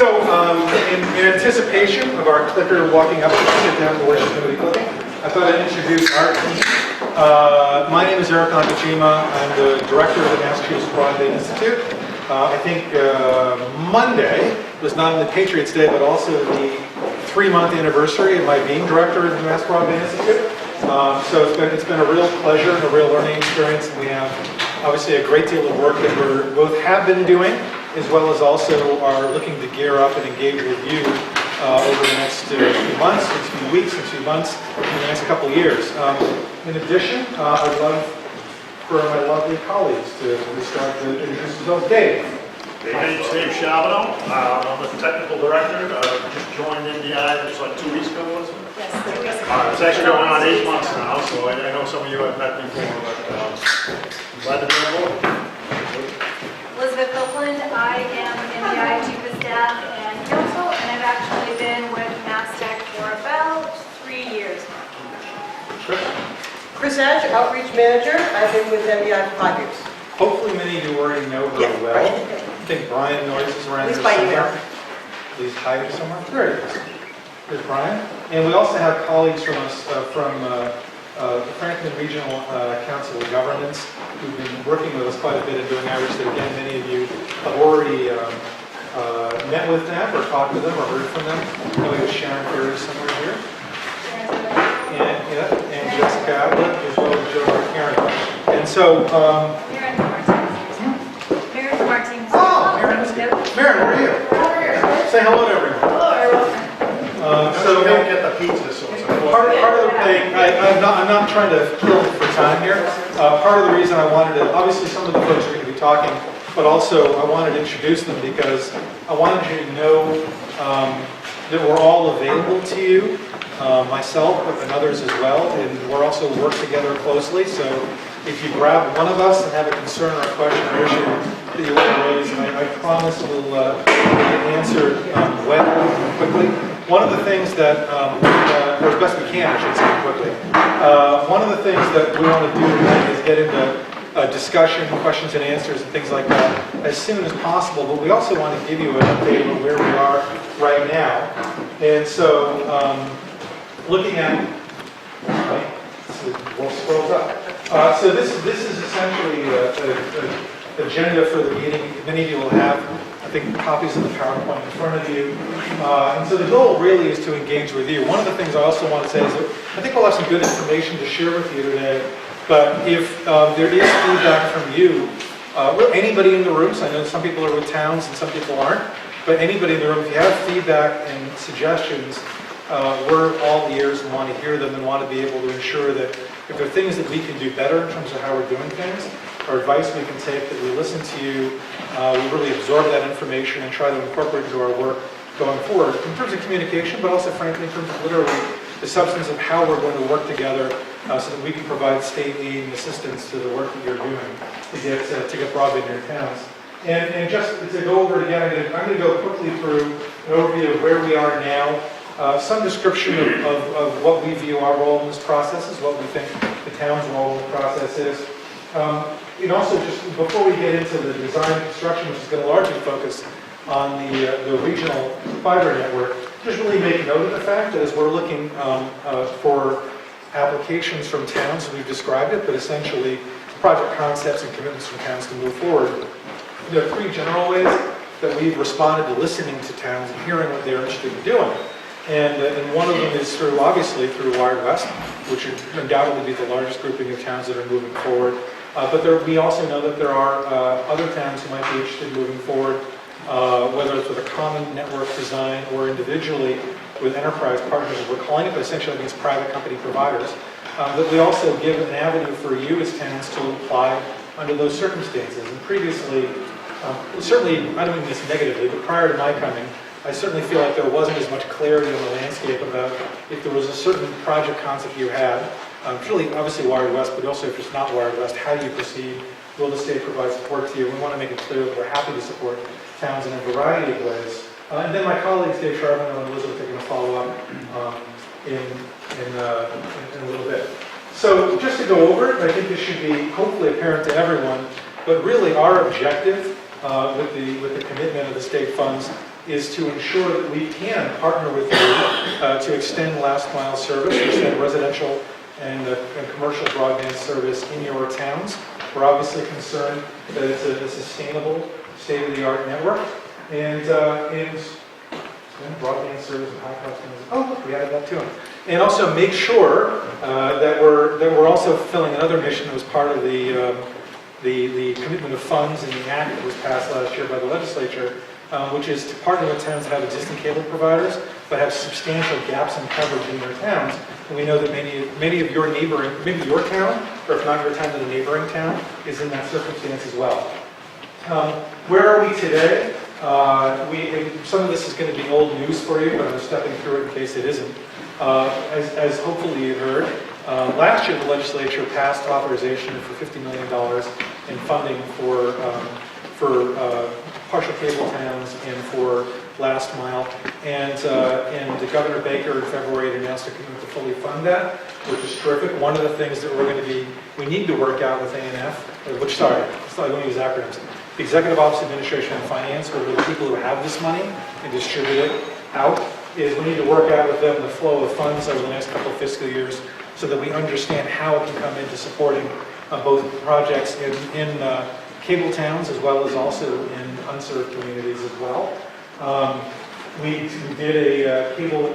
In anticipation of our clicker walking up to sit down to worship committee clicking, I thought I'd introduce our team. My name is Eric Nakajima. I'm the director of the Massachusetts Broadband Institute. I think Monday was not only Patriots Day, but also the 3-month anniversary of my being director of the Mass Broadband Institute. So it's been a real pleasure and a real learning experience. And we have obviously a great deal of work that we both have been doing, as well as also are looking to gear up and engage with you over the next few months, next few weeks, next few months, in the next couple of years. In addition, I'd love for my lovely colleagues to start to introduce themselves. Dave. My name's Dave Chabonneau. I'm the technical director. Just joined MBI, it was like 2 weeks ago, wasn't it? Yes, 2 weeks ago. It's actually going on 8 months now, so I know some of you have met before, but glad to be on board. Elizabeth Copeland, I am MBI Chief of Staff and Council, and I've actually been with MassTech for about 3 years now. Chris Ash, Outreach Manager. I've been with MBI for 5 years. Hopefully many of you already know her Yeah, well. right. I think Brian noises around At least here by somewhere. email. Please hide it somewhere. There it is. There's Brian. And we also have colleagues from us from the Franklin Regional Council of Governments who've been working with us quite a bit in doing outreach. That again, many of you have already met with them or talked to them or heard from them. And we have Sharon Ferry somewhere here. And Jessica Ablett, as well as Joe Martin. And so, Maren Martins. oh, Maren, where are you? Say hello to everyone. Hello, everyone. So don't get the pizza, so it's Part of the thing, I'm not trying to kill for time here. Part of the reason I wanted to, obviously some of the folks are going to be talking, but also I wanted to introduce them because I wanted you to know that we're all available to you, myself and others as well, and we're also work together closely. So if you grab one of us and have a concern or a question or issue that you want to raise, I promise we'll get answered well and quickly. One of the things that, or as best we can, I should say quickly, one of the things that we want to do tonight is get into discussion, questions and answers and things like that as soon as possible, but we also want to give you an update on where we are right now. And so, looking at, we'll scroll up. So this is essentially an agenda for the meeting. Many of you will have, I think, copies of the PowerPoint in front of you. And so the goal really is to engage with you. One of the things I also want to say is that I think we'll have some good information to share with you today. But if there is feedback from you, anybody in the room, so I know some people are with towns and some people aren't, but anybody in the room, if you have feedback and suggestions, we're all ears and want to hear them and want to be able to ensure that if there are things that we can do better in terms of how we're doing things, or advice we can take, that we listen to you, we really absorb that information and try to incorporate it into our work going forward in terms of communication, but also frankly in terms of literally the substance of how we're going to work together so that we can provide state aid and assistance to the work that you're doing to get broadband in your towns. And just to go over it again, I'm going to go quickly through an overview of where we are now, some description of what we view our role in this process is, what we think the town's role in the process is. And also just before we get into the design and construction, which is going to largely focus on the regional fiber network, just really make note of the fact that as we're looking for applications from towns, we've described it, but essentially project concepts and commitments from towns to move forward. There are 3 general ways that we've responded to listening to towns and hearing what they're interested in doing. And one of them is obviously through Wired West, which would undoubtedly be the largest grouping of towns that are moving forward. But we also know that there are other towns who might be interested in moving forward, whether it's with a common network design or individually with enterprise partners, as we're calling it, but essentially it means private company providers, that we also give an avenue for you as towns to apply under those circumstances. And previously, certainly, I don't mean this negatively, but prior to my coming, I certainly feel like there wasn't as much clarity on the landscape about if there was a certain project concept you had, really obviously Wired West, but also if it's not Wired West, how do you proceed? Will the state provide support to you? We want to make it clear that we're happy to support towns in a variety of ways. And then my colleagues, Dave Charbonneau and Elizabeth, are going to follow up in a little bit. So just to go over it, I think this should be hopefully apparent to everyone, but really our objective with the commitment of the state funds is to ensure that we can partner with you to extend last mile service, extend residential and commercial broadband service in your towns. We're obviously concerned that it's a sustainable, state-of-the-art network, and broadband service and high cost. Oh, look, we added that to them. And also make sure that we're also fulfilling another mission that was part of the commitment of funds in the act that was passed last year by the legislature, which is to partner with towns that have existing cable providers, but have substantial gaps in coverage in their towns. And we know that many of your neighboring, maybe your town, or if not your town, then a neighboring town, is in that circumstance as well. Where are we today? Some of this is going to be old news for you, but I'm stepping through it in case it isn't. As hopefully you heard, last year the legislature passed authorization for $50 million in funding for partial cable towns and for last mile. And Governor Baker in February announced a commitment to fully fund that, which is terrific. One of the things that we need to work out with A&F, let me use acronyms. The Executive Office of Administration and Finance, or the people who have this money and distribute it out, is we need to work out with them the flow of funds over the next couple of fiscal years so that we understand how it can come into supporting both projects in cable towns as well as also in unserved communities as well. We did a cable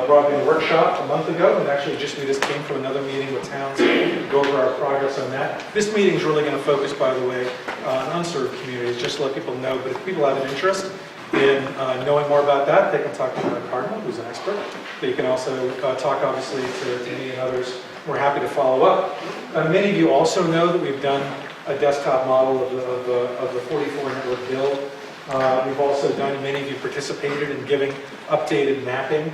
broadband workshop a month ago, and actually we just came from another meeting with towns to go over our progress on that. This meeting is really going to focus, by the way, on unserved communities, just to let people know. But if people have an interest in knowing more about that, they can talk to Mike Cardinal, who's an expert. But you can also talk, obviously, to me and others. We're happy to follow up. Many of you also know that we've done a desktop model of the 44 network build. We've also done, many of you participated in giving updated mapping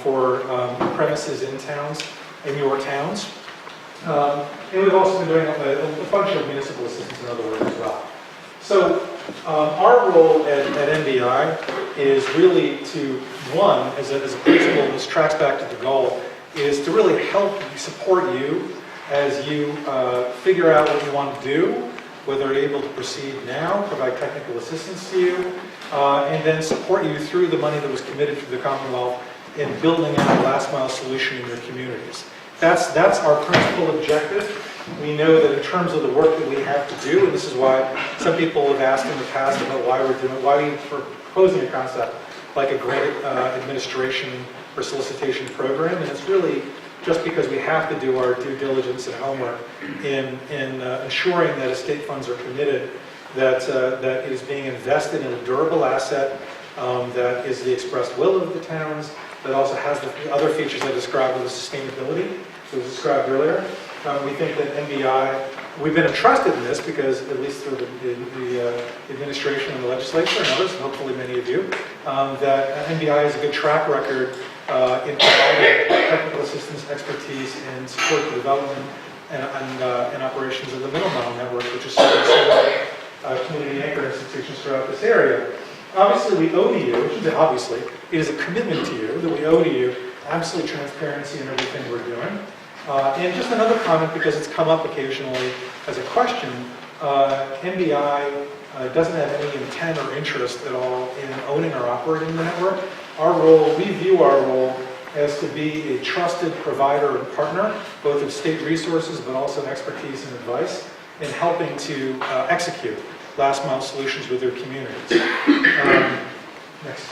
for premises in your towns. And we've also been doing a bunch of municipal assistance in other words as well. So our role at MBI is really to, one, as a principle, and this tracks back to the goal, is to really help support you as you figure out what you want to do, whether you're able to proceed now, provide technical assistance to you, and then support you through the money that was committed to the Commonwealth in building out a last mile solution in your communities. That's our principal objective. We know that in terms of the work that we have to do, and this is why some people have asked in the past about why we're proposing a concept like a grant administration or solicitation program, and it's really just because we have to do our due diligence and homework in ensuring that as state funds are committed, that it is being invested in a durable asset that is the expressed will of the towns, that also has the other features I described with the sustainability that was described earlier. We think that MBI, we've been entrusted in this because, at least through the administration and the legislature and others, and hopefully many of you, that MBI has a good track record in providing technical assistance, expertise, and support the development and operations of the middle mile network, which is serving several community anchor institutions throughout this area. Obviously, we owe to you, which is obviously, it is a commitment to you that we owe to you absolute transparency in everything we're doing. And just another comment, because it's come up occasionally as a question, MBI doesn't have any intent or interest at all in owning or operating the network. Our role, we view our role as to be a trusted provider and partner, both of state resources, but also expertise and advice in helping to execute last mile solutions with their communities. Next.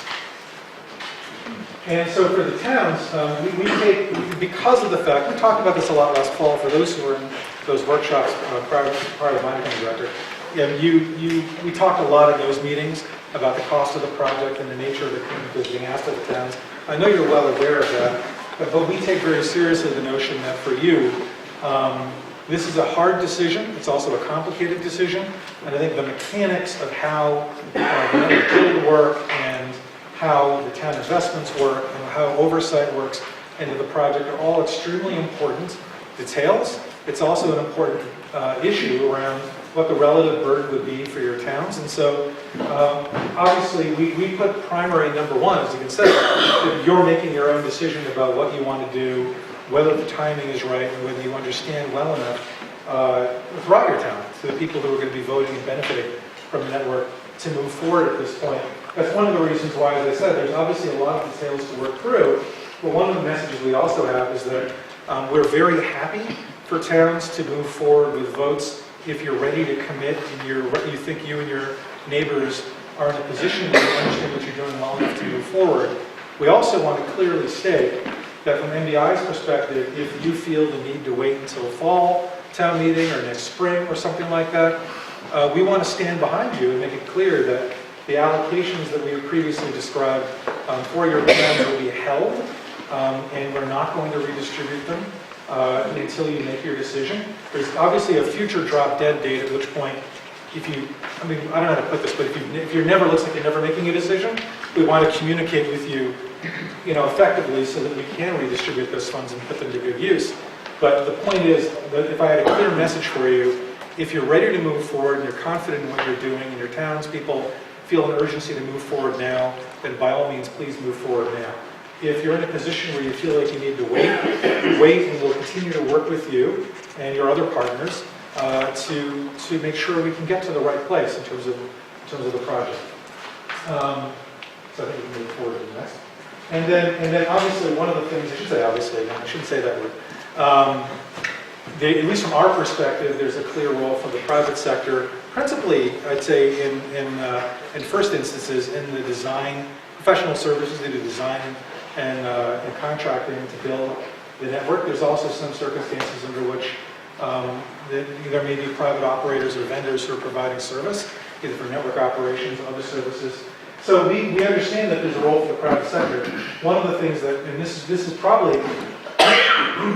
And so for the towns, we take, because of the fact, we talked about this a lot last fall for those who were in those workshops prior to my becoming director. We talked a lot in those meetings about the cost of the project and the nature of the commitment being asked of the towns. I know you're well aware of that, but we take very seriously the notion that for you, this is a hard decision. It's also a complicated decision, and I think the mechanics of how the network build work and how the town investments work and how oversight works into the project are all extremely important details. It's also an important issue around what the relative burden would be for your towns. And so, obviously, we put primary number one, as you can say, that you're making your own decision about what you want to do, whether the timing is right, and whether you understand well enough throughout your town, to the people who are going to be voting and benefiting from the network to move forward at this point. That's one of the reasons why, as I said, there's obviously a lot of details to work through, but one of the messages we also have is that we're very happy for towns to move forward with votes if you're ready to commit and you think you and your neighbors are in a position to understand what you're doing well enough to move forward. We also want to clearly state that from MBI's perspective, if you feel the need to wait until fall town meeting or next spring or something like that, we want to stand behind you and make it clear that the allocations that we have previously described for your plans will be held, and we're not going to redistribute them until you make your decision. There's obviously a future drop dead date, at which point, if you, I mean, I don't know how to put this, but if you're never, looks like you're never making a decision, we want to communicate with you, effectively so that we can redistribute those funds and put them to good use. But the point is that if I had a clear message for you, if you're ready to move forward and you're confident in what you're doing and your townspeople feel an urgency to move forward now, then by all means, please move forward now. If you're in a position where you feel like you need to wait, and we'll continue to work with you and your other partners to make sure we can get to the right place in terms of the project. So I think we can move forward to the next. And then obviously one of the things, I should say obviously, I shouldn't say that word. At least from our perspective, there's a clear role for the private sector, principally, I'd say, in first instances, in the design, professional services, they do design and contracting to build the network. There's also some circumstances under which there may be private operators or vendors who are providing service, either for network operations or other services. So we understand that there's a role for the private sector. One of the things that, and this is probably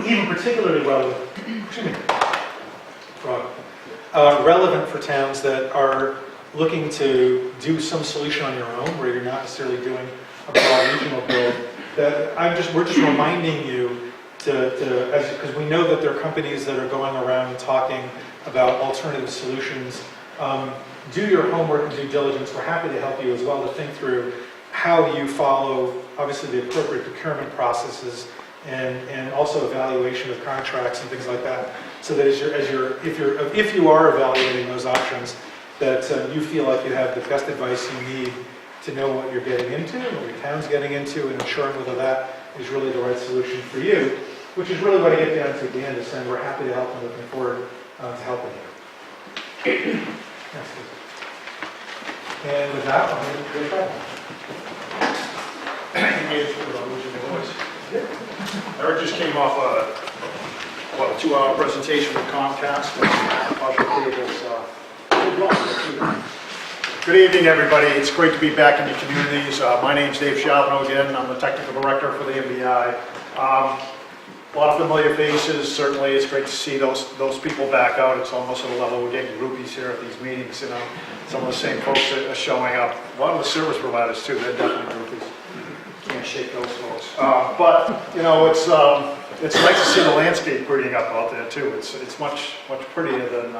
even particularly relevant, relevant for towns that are looking to do some solution on your own, where you're not necessarily doing a broad regional build. That we're just reminding you because we know that there are companies that are going around talking about alternative solutions. Do your homework and due diligence. We're happy to help you as well to think through how you follow, obviously, the appropriate procurement processes and also evaluation of contracts and things like that, so that if you are evaluating those options, that you feel like you have the best advice you need to know what you're getting into and what your town's getting into, and ensuring whether that is really the right solution for you, which is really what I get down to at the end, is saying we're happy to help and looking forward to helping you. Next, please. And with that, I'm going to go back. Eric just came off a 2-hour presentation with Comcast. Good evening, everybody. It's great to be back in the communities. My name's Dave Schiavino again. I'm the technical director for the MBI. A lot of familiar faces. Certainly, it's great to see those people back out. It's almost at a level we're getting groupies here at these meetings. Some of the same folks that are showing up. A lot of the service providers too. They're definitely groupies. Can't shake those folks. But it's nice to see the landscape prettying up out there too. It's much prettier than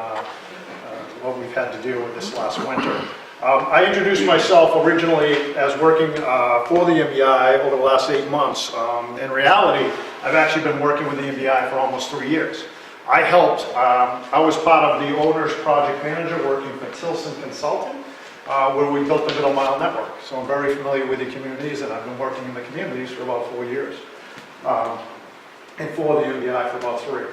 what we've had to deal with this last winter. I introduced myself originally as working for the MBI over the last 8 months. In reality, I've actually been working with the MBI for almost 3 years. I was part of the owner's project manager working for Tilson Consulting, where we built the middle mile network. So I'm very familiar with the communities, and I've been working in the communities for about 4 years. And for the MBI for about 3.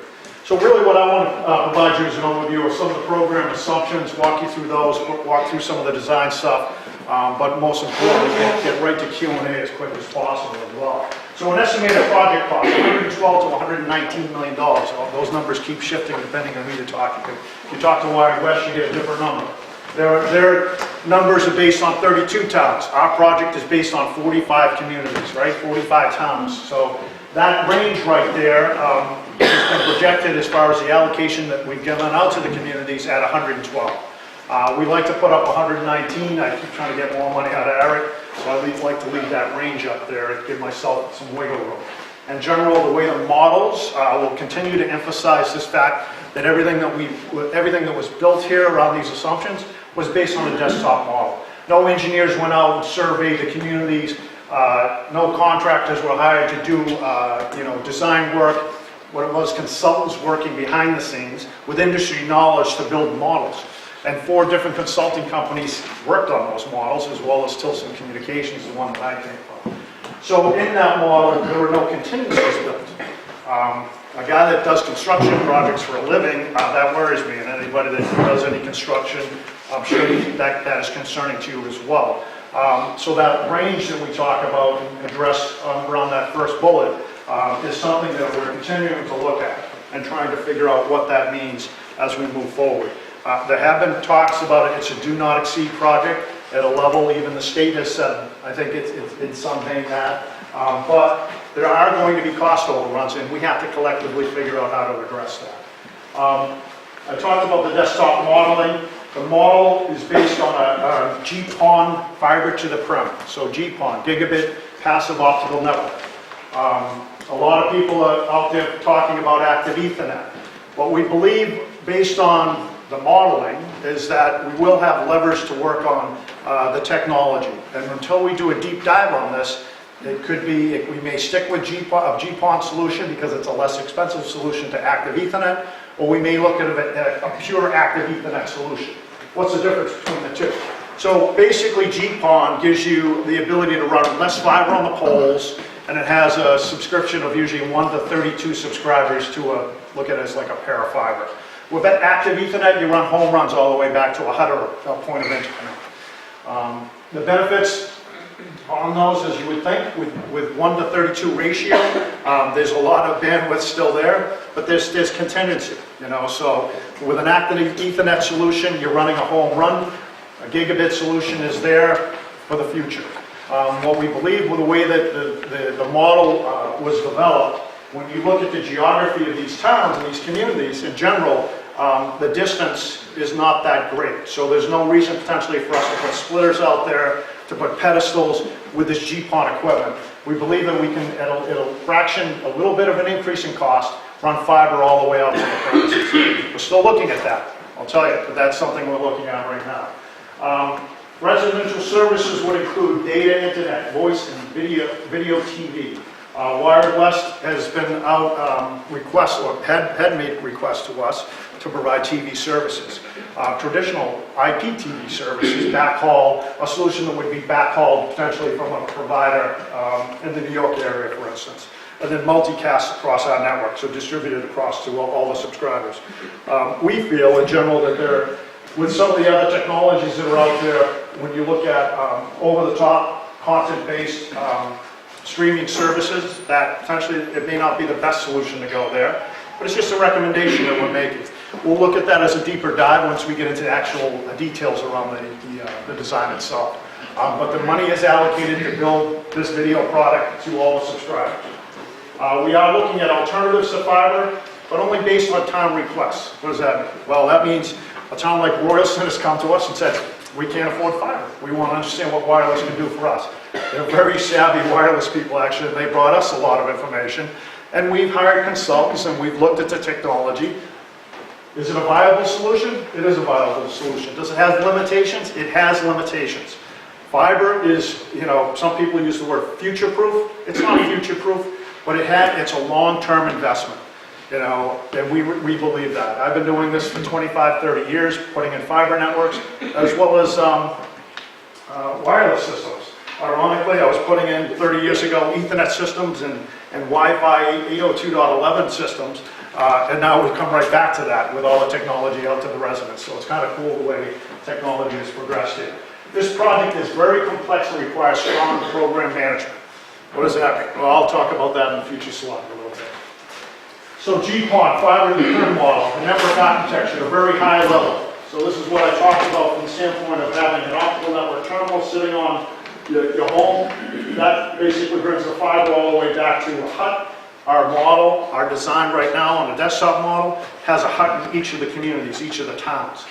So really what I want to provide you is an overview of some of the program assumptions, walk you through those, walk through some of the design stuff, but most importantly, get right to Q&A as quick as possible as well. So an estimated project cost, $112 to $119 million. So those numbers keep shifting depending on who you're talking to. If you talk to Wired West, you get a different number. Their numbers are based on 32 towns. Our project is based on 45 communities, right? 45 towns. So that range right there has been projected as far as the allocation that we've given out to the communities at 112. We like to put up 119. I keep trying to get more money out of Eric, so I like to leave that range up there and give myself some wiggle room. In general, the way the models will continue to emphasize this fact that everything that was built here around these assumptions was based on a desktop model. No engineers went out and surveyed the communities. No contractors were hired to do design work. What it was, consultants working behind the scenes with industry knowledge to build models. and 4 different consulting companies worked on those models, as well as Tilson Communications, the one that I came from. So in that model, there were no contingencies built. A guy that does construction projects for a living, that worries me, and anybody that does any construction, I'm sure that is concerning to you as well. So that range that we talk about and address around that first bullet is something that we're continuing to look at and trying to figure out what that means as we move forward. There have been talks about it. It's a do not exceed project at a level even the state has said. I think it's something that, but there are going to be cost overruns, and we have to collectively figure out how to address that. I talked about the desktop modeling. The model is based on a GPON fiber to the prem. So GPON, gigabit passive optical network. A lot of people are out there talking about active Ethernet. What we believe, based on the modeling, is that we will have levers to work on the technology. And until we do a deep dive on this, it could be, we may stick with a GPON solution because it's a less expensive solution to active Ethernet, or we may look at a pure active Ethernet solution. What's the difference between the two? So basically GPON gives you the ability to run less fiber on the poles, and it has a subscription of usually 1 to 32 subscribers to look at it as like a pair of fiber. With that active Ethernet, you run home runs all the way back to a HUD or a point of interconnect. The benefits on those, as you would think, with 1 to 32 ratio, there's a lot of bandwidth still there, but there's contingency, you know. So with an active Ethernet solution, you're running a home run. A gigabit solution is there for the future. What we believe with the way that the model was developed, when you look at the geography of these towns and these communities in general, the distance is not that great. So there's no reason potentially for us to put splitters out there, to put pedestals with this GPON equipment. We believe that we can, it'll fraction a little bit of an increase in cost, run fiber all the way out to the premises. We're still looking at that, I'll tell you, but that's something we're looking at right now. Residential services would include data, internet, voice, and video TV. Wired West has been out had made requests to us to provide TV services. Traditional IPTV services, backhaul, a solution that would be backhauled potentially from a provider in the New York area, for instance, and then multicast across our network, so distributed across to all the subscribers. We feel in general that with some of the other technologies that are out there, when you look at over-the-top, content-based streaming services, that potentially it may not be the best solution to go there, but it's just a recommendation that we're making. We'll look at that as a deeper dive once we get into actual details around the design itself. But the money is allocated to build this video product to all the subscribers. We are looking at alternatives to fiber, but only based on town requests. What does that mean? Well, that means a town like Royalston has come to us and said, we can't afford fiber. We want to understand what wireless can do for us. They're very savvy wireless people, actually, and they brought us a lot of information. And we've hired consultants, and we've looked at the technology. Is it a viable solution? It is a viable solution. Does it have limitations? It has limitations. Fiber is, you know, some people use the word future-proof. It's not future-proof, but it's a long-term investment. You know, and we believe that. I've been doing this for 25, 30 years, putting in fiber networks, as well as wireless systems. Ironically, I was putting in 30 years ago Ethernet systems and Wi-Fi 802.11 systems, and now we've come right back to that with all the technology out to the residents. So it's kind of cool the way technology has progressed here. This project is very complex and requires strong program management. What does that mean? Well, I'll talk about that in the future slide a little bit. So GPON, fiber to the prem model, the network architecture at a very high level. So this is what I talked about from the standpoint of having an optical network terminal sitting on your home. That basically brings the fiber all the way back to a HUD. Our model, our design right now on the desktop model, has a HUD in each of the communities, each of the towns.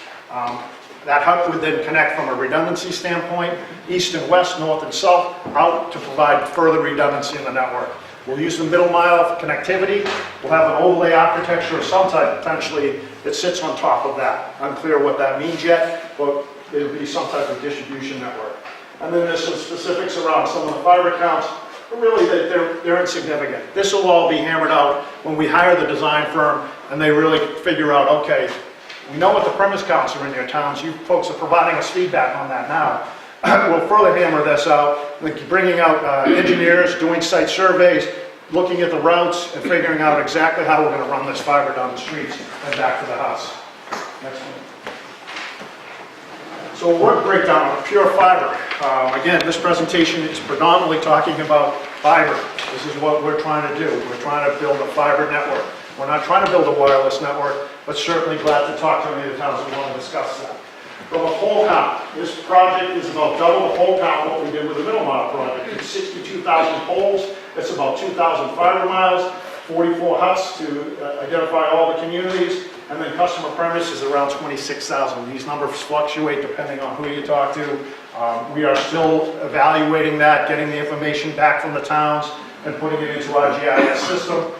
That HUD would then connect from a redundancy standpoint, east and west, north and south, out to provide further redundancy in the network. We'll use the middle mile of connectivity. We'll have an overlay architecture of some type, potentially, that sits on top of that. Unclear what that means yet, but it'll be some type of distribution network. And then there's some specifics around some of the fiber counts, but really they're insignificant. This will all be hammered out when we hire the design firm and they really figure out, okay, We know what the premise counts are in your towns. You folks are providing us feedback on that now. We'll further hammer this out, like bringing out engineers, doing site surveys, looking at the routes, and figuring out exactly how we're going to run this fiber down the streets and back to the house. Next one. So a work breakdown of pure fiber. Again, this presentation is predominantly talking about fiber. This is what we're trying to do. We're trying to build a fiber network. We're not trying to build a wireless network, but certainly glad to talk to any of the towns that want to discuss that. From a pole count, this project is about double the pole count what we did with the middle mile project. It's 62,000 poles. It's about 2,000 fiber miles, 44 huts to identify all the communities, and then customer premise is around 26,000. These numbers fluctuate depending on who you talk to. We are still evaluating that, getting the information back from the towns and putting it into our GIS system.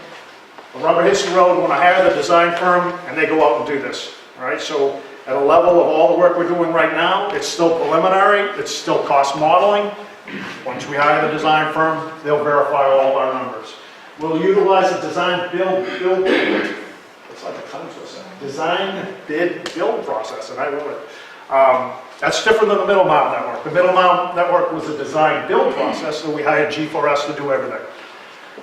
The rubber hits the road when I hire the design firm and they go out and do this. All right, so at a level of all the work we're doing right now, it's still preliminary, it's still cost modeling. Once we hire the design firm, they'll verify all of our numbers. We'll utilize a design build, it's like a tongue twister. Design, bid, build process, and I wrote it. That's different than the middle mile network. The middle mile network was a design build process, so we hired G4S to do everything.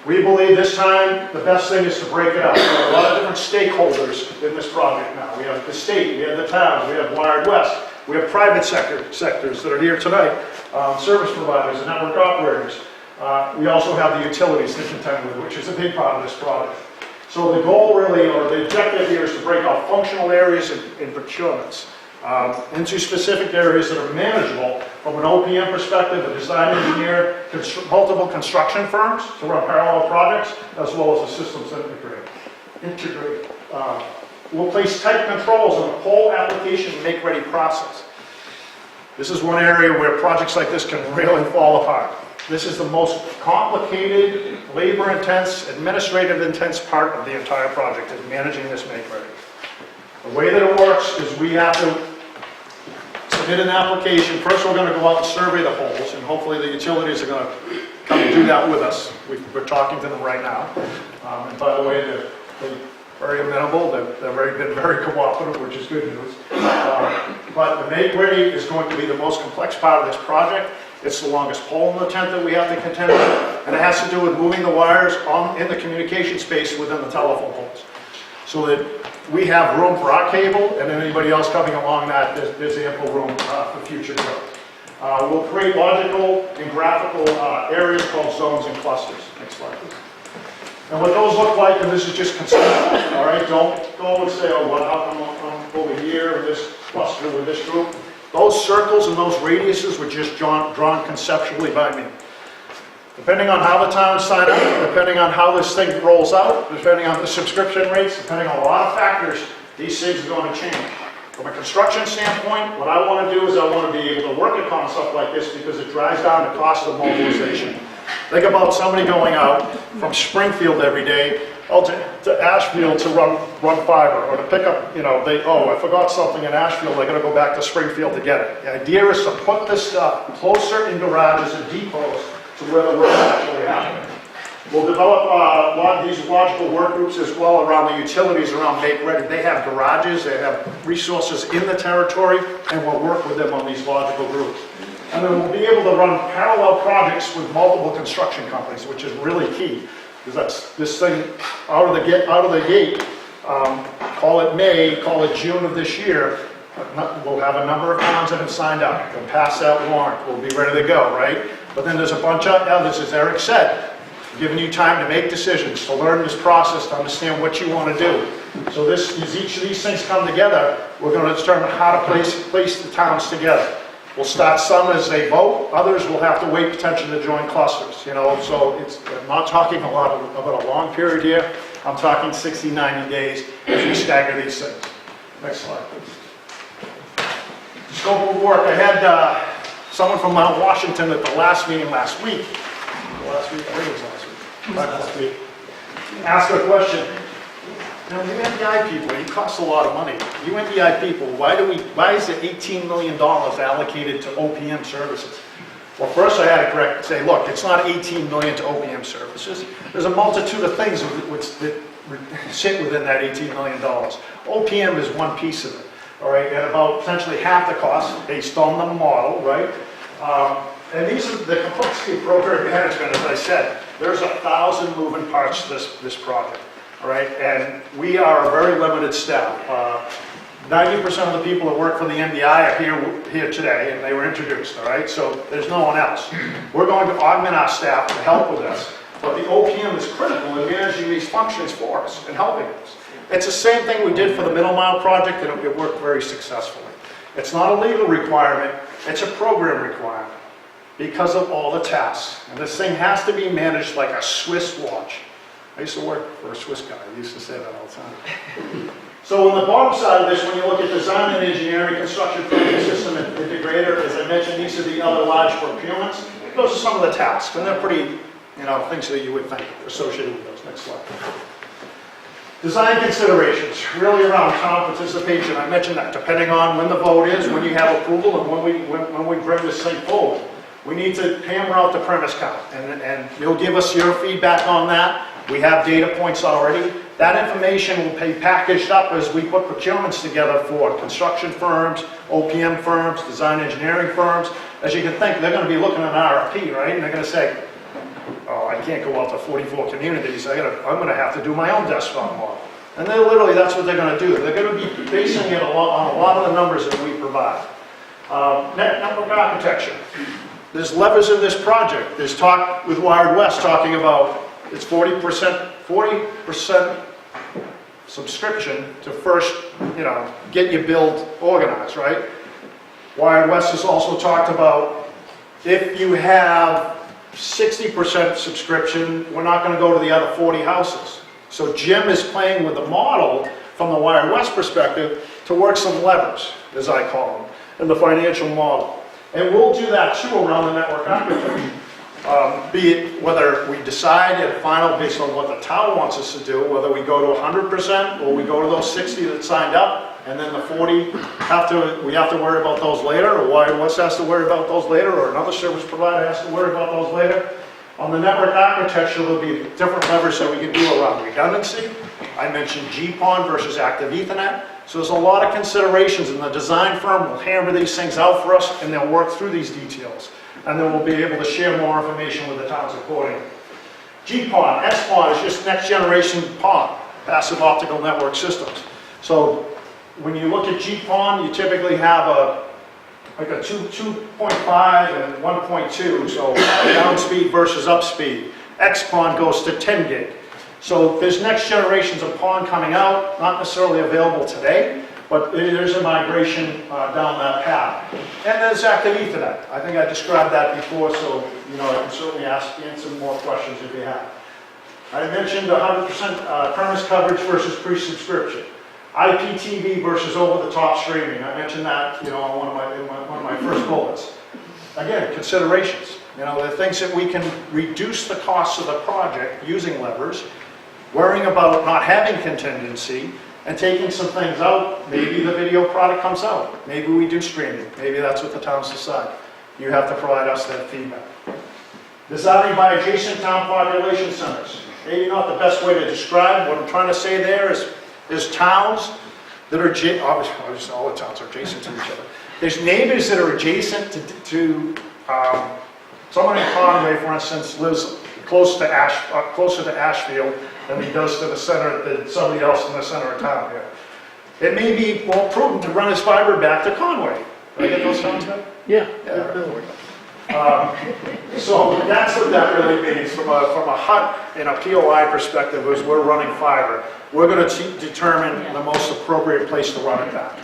We believe this time the best thing is to break it up. There are a lot of different stakeholders in this project now. We have the state, we have the towns, we have Wired West, we have private sectors that are here tonight, service providers and network operators. We also have the utilities to contend with, which is a big part of this project. So the goal really, or the objective here, is to break out functional areas in procurements into specific areas that are manageable from an OPM perspective, a design engineer, multiple construction firms to run parallel projects, as well as a systems integrator. We'll place tight controls on the whole application make-ready process. This is one area where projects like this can really fall apart. This is the most complicated, labor-intense, administrative-intense part of the entire project, is managing this make-ready. The way that it works is we have to submit an application. First, we're going to go out and survey the holes, and hopefully the utilities are going to come and do that with us. We're talking to them right now. And by the way, they're very amenable. They've been very cooperative, which is good news. But the make-ready is going to be the most complex part of this project. It's the longest pole in the tent that we have to contend with, and it has to do with moving the wires in the communication space within the telephone poles, so that we have room for our cable, and anybody else coming along that, there's ample room for future growth. We'll create logical and graphical areas called zones and clusters. Next slide, please. And what those look like, and this is just conceptual, all right? Don't go and say, oh, well, how come I'm over here in this cluster with this group? Those circles and those radiuses were just drawn conceptually by me. Depending on how the towns sign up, depending on how this thing rolls out, depending on the subscription rates, depending on a lot of factors, these things are going to change. From a construction standpoint, what I want to do is I want to be able to work a concept like this because it drives down the cost of mobilization. Think about somebody going out from Springfield every day to Ashfield to run fiber, or to pick up, I forgot something in Ashfield, they got to go back to Springfield to get it. The idea is to put this stuff closer in garages and depots to where the work is actually happening. We'll develop a lot of these logical work groups as well around the utilities around make-ready. They have garages, they have resources in the territory, and we'll work with them on these logical groups. And then we'll be able to run parallel projects with multiple construction companies, which is really key. Because that's this thing out of the gate, call it May, call it June of this year, we'll have a number of towns that have signed up. We'll pass that warrant, we'll be ready to go, right? But then there's a bunch of others, as Eric said, giving you time to make decisions, to learn this process, to understand what you want to do. So as each of these things come together, we're going to determine how to place the towns together. We'll start some as they vote, others will have to wait potentially to join clusters, so I'm not talking about a long period here, I'm talking 60, 90 days as we stagger these things. Next slide, please. Scope of work, I had someone from Mount Washington at the last meeting last week, I think it was last week, ask a question. Now, you MBI people, you cost a lot of money. You MBI people, why is there $18 million allocated to OPM services? Well, first I had to say, look, it's not $18 million to OPM services. There's a multitude of things sit within that $18 million. OPM is one piece of it, all right, at about potentially half the cost based on the model, right? And these are the complexity of program management, as I said. There's 1,000 moving parts to this project, all right? And we are a very limited staff. 90% of the people that work for the MBI are here today, and they were introduced, all right? So there's no one else. We're going to augment our staff to help with this. But the OPM is critical in managing these functions for us and helping us. It's the same thing we did for the Middle Mile project, and it worked very successfully. It's not a legal requirement, it's a program requirement because of all the tasks. And this thing has to be managed like a Swiss watch. I used to work for a Swiss guy, I used to say that all the time. So on the bottom side of this, when you look at design and engineering, construction, planning, system and integrator, as I mentioned, these are the other large procurements. Those are some of the tasks, and they're pretty, things that you would think associated with those. Next slide. Design considerations, really around town participation. I mentioned that depending on when the vote is, when you have approval, and when we bring this thing forward. We need to hammer out the premise count, and you'll give us your feedback on that. We have data points already. That information will be packaged up as we put procurements together for construction firms, OPM firms, design engineering firms. As you can think, they're going to be looking at an RFP, right? And they're going to say, oh, I can't go out to 44 communities. I'm going to have to do my own desktop model. And then literally that's what they're going to do. They're going to be basing it on a lot of the numbers that we provide. Network architecture. There's levers in this project. There's talk with Wired West talking about it's 40% subscription to first, get your build organized, right? Wired West has also talked about if you have 60% subscription, we're not going to go to the other 40 houses. So Jim is playing with the model from the Wired West perspective to work some levers, as I call them, in the financial model. And we'll do that too around the network architecture. Be it whether we decide at final based on what the town wants us to do, whether we go to 100% or we go to those 60 that signed up, and then the 40 we have to worry about those later, or Wired West has to worry about those later, or another service provider has to worry about those later. On the network architecture, there'll be different levers that we can do around redundancy. I mentioned GPON versus active Ethernet. So there's a lot of considerations, and the design firm will hammer these things out for us, and they'll work through these details. And then we'll be able to share more information with the towns accordingly. GPON, XPON is just next generation PON, passive optical network systems. So when you look at GPON, you typically have a 2.5 and 1.2, so down speed versus up speed. XPON goes to 10 gig. So there's next generations of PON coming out, not necessarily available today, but there's a migration down that path. And there's active Ethernet. I think I described that before, so I can certainly answer more questions if you have. I mentioned 100% premise coverage versus pre-subscription. IPTV versus over-the-top streaming. I mentioned that on one of my first bullets. Again, considerations. There are things that we can reduce the costs of the project using levers, worrying about not having contingency, and taking some things out. Maybe the video product comes out. Maybe we do streaming. Maybe that's what the towns decide. You have to provide us that feedback. Designing by adjacent town population centers. Maybe not the best way to describe. What I'm trying to say there is towns that are, obviously all the towns are adjacent to each other. There's neighbors that are adjacent to someone in Conway, for instance, lives closer to Ashfield than he does to the center, than somebody else in the center of town here. It may be more prudent to run his fiber back to Conway. Did I get those towns right? Yeah. So that's what that really means from a HUD and a POI perspective is we're running fiber. We're going to determine the most appropriate place to run it at.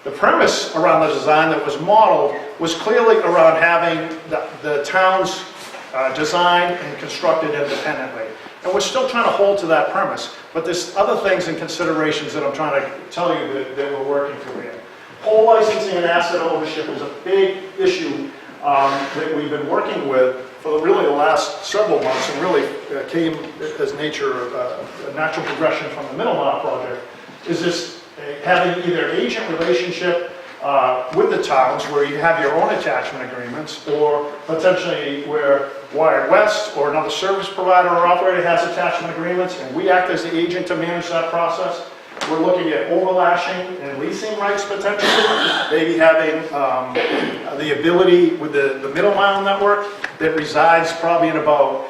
The premise around the design that was modeled was clearly around having the towns designed and constructed independently. And we're still trying to hold to that premise, but there's other things and considerations that I'm trying to tell you that we're working through here. Pole licensing and asset ownership is a big issue that we've been working with for really the last several months, and really came as a natural progression from the Middle Mile project, is this having either agent relationship with the towns where you have your own attachment agreements, or potentially where Wired West or another service provider or operator has attachment agreements, and we act as the agent to manage that process. We're looking at overlashing and leasing rights potentially, maybe having the ability with the middle mile network that resides probably in about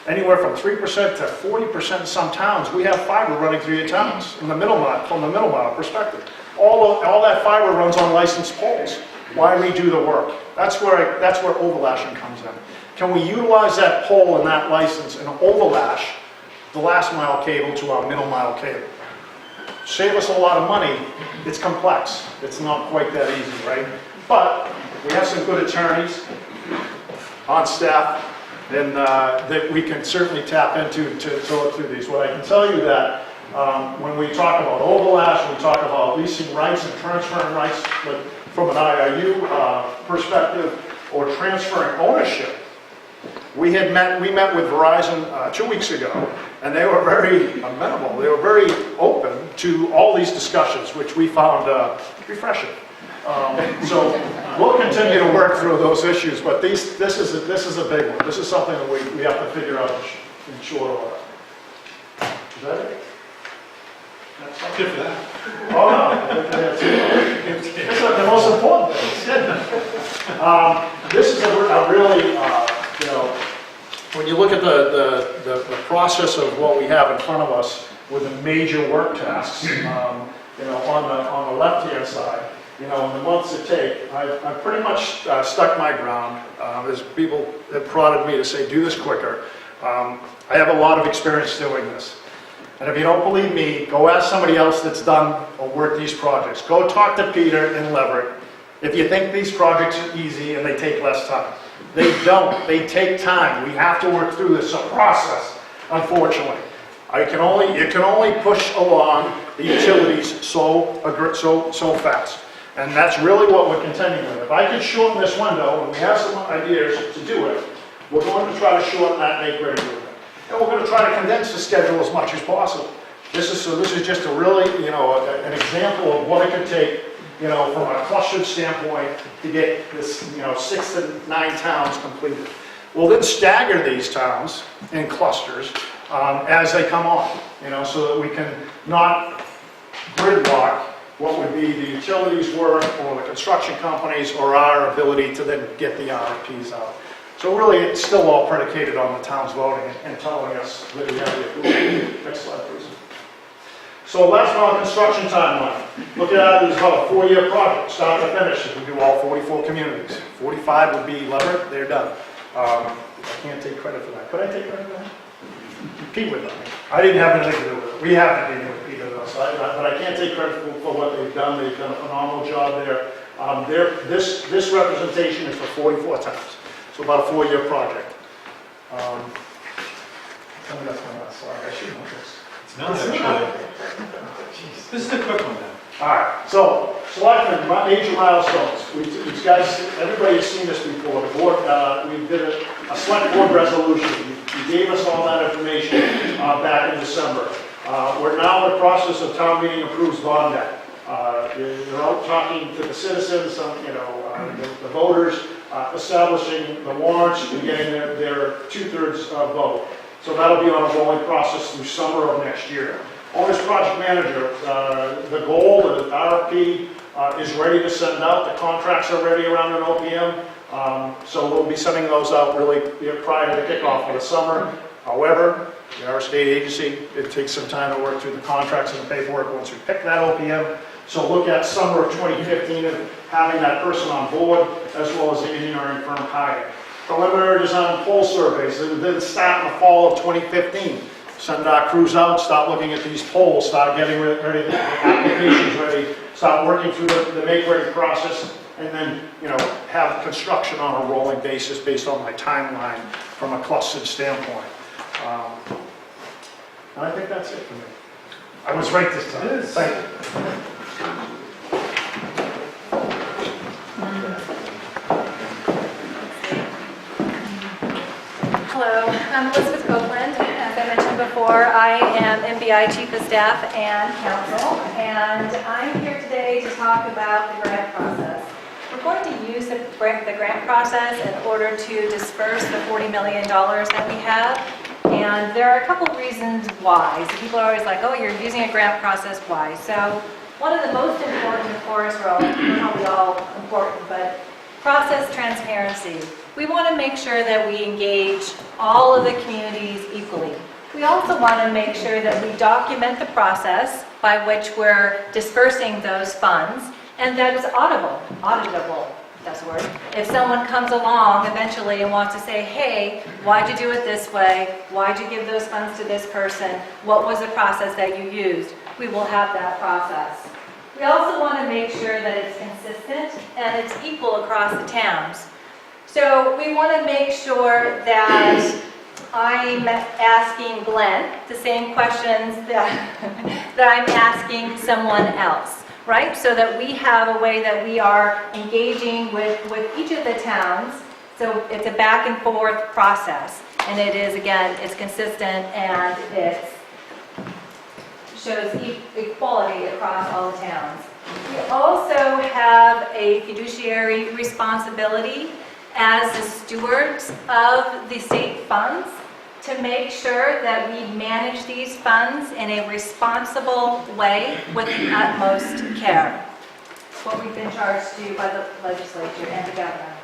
anywhere from 3% to 40% in some towns. We have fiber running through your towns in the middle mile, from the middle mile perspective. All that fiber runs on licensed poles. Why redo the work? That's where overlashing comes in. Can we utilize that pole and that license and overlash the last mile cable to our middle mile cable? Save us a lot of money. It's complex. It's not quite that easy, right? But we have some good attorneys on staff, and that we can certainly tap into to look through these. What I can tell you that when we talk about overlash, we talk about leasing rights and transferring rights, like from an IIU perspective, or transferring ownership. We met with Verizon 2 weeks ago, and they were very amenable. They were very open to all these discussions, which we found refreshing. So we'll continue to work through those issues, but this is a big one. This is something that we have to figure out in short order. Is that it? Good for that. Oh, no. It's the most important thing. This is a really, when you look at the process of what we have in front of us with the major work tasks, on the left-hand side, in the months it take, I've pretty much stuck my ground. As people have prodded me to say, do this quicker. I have a lot of experience doing this. And if you don't believe me, go ask somebody else that's done or worked these projects. Go talk to Peter and Leverett if you think these projects are easy and they take less time. They don't. They take time. We have to work through this. It's a process, unfortunately. You can only push along the utilities so fast. And that's really what we're contending with. If I can shorten this window, and we have some ideas to do it, we're going to try to shorten that make-ready window. And we're going to try to condense the schedule as much as possible. This is just a really, an example of what it could take, from a clustered standpoint to get this, 6 to 9 towns completed. We'll then stagger these towns in clusters as they come on, so that we can not gridlock what would be the utilities work or the construction companies or our ability to then get the RFPs out. So really, it's still all predicated on the town's voting and telling us that we have the approval. Next slide, please. So last mile construction timeline. Look at it as about a 4-year project, start to finish, if we do all 44 communities. 45 would be Leverett, they're done. I can't take credit for that. Could I take credit for that? Pete would. I didn't have anything to do with it. We haven't been with Pete on the side, but I can't take credit for what they've done. They've done a phenomenal job there. This representation is for 44 towns. So about a 4-year project. That's my last slide. I should know this. It's not actually. Jeez. This is a quick one then. All right. So selecting major milestones. These guys, everybody has seen this before. The board, we did a select board resolution. You gave us all that information back in December. We're now in the process of town meeting approves bond debt. They're out talking to the citizens, the voters, establishing the warrants and getting their 2/3 vote. So that'll be on a rolling process through summer of next year. Owner's project manager, the goal, the RFP is ready to send out. The contracts are ready around an OPM. So we'll be sending those out really prior to the kickoff of the summer. However, we are a state agency. It takes some time to work through the contracts and the paperwork once we pick that OPM. So look at summer of 2015 and having that person on board, as well as the engineering firm hired. Preliminary design pole surveys, they start in the fall of 2015. Send our crews out, start looking at these poles, start getting ready, the applications ready, start working through the make-ready process, and then, have construction on a rolling basis based on my timeline from a clustered standpoint. And I think that's it for me. I was right this time. It is. Thank you. Hello, I'm Elizabeth Copeland, I mentioned before, I am MBI Chief of Staff and Counsel, and I'm here today to talk about the grant process. We're going to use the grant process in order to disperse the $40 million that we have, and there are a couple reasons why. So people are always like, oh, you're using a grant process, why? So one of the most important, of course, probably all important, but process transparency. We want to make sure that we engage all of the communities equally. We also want to make sure that we document the process by which we're dispersing those funds, and that is auditable, that's the word. If someone comes along eventually and wants to say, hey, why'd you do it this way? Why'd you give those funds to this person? What was the process that you used? We will have that process. We also want to make sure that it's consistent and it's equal across the towns. So we want to make sure that I'm asking Glenn the same questions that I'm asking someone else, right? So that we have a way that we are engaging with each of the towns. So it's a back and forth process. And it is, again, it's consistent and it shows equality across all the towns. We also have a fiduciary responsibility as the stewards of the state funds to make sure that we manage these funds in a responsible way with the utmost care. It's what we've been charged to do by the legislature and the governor.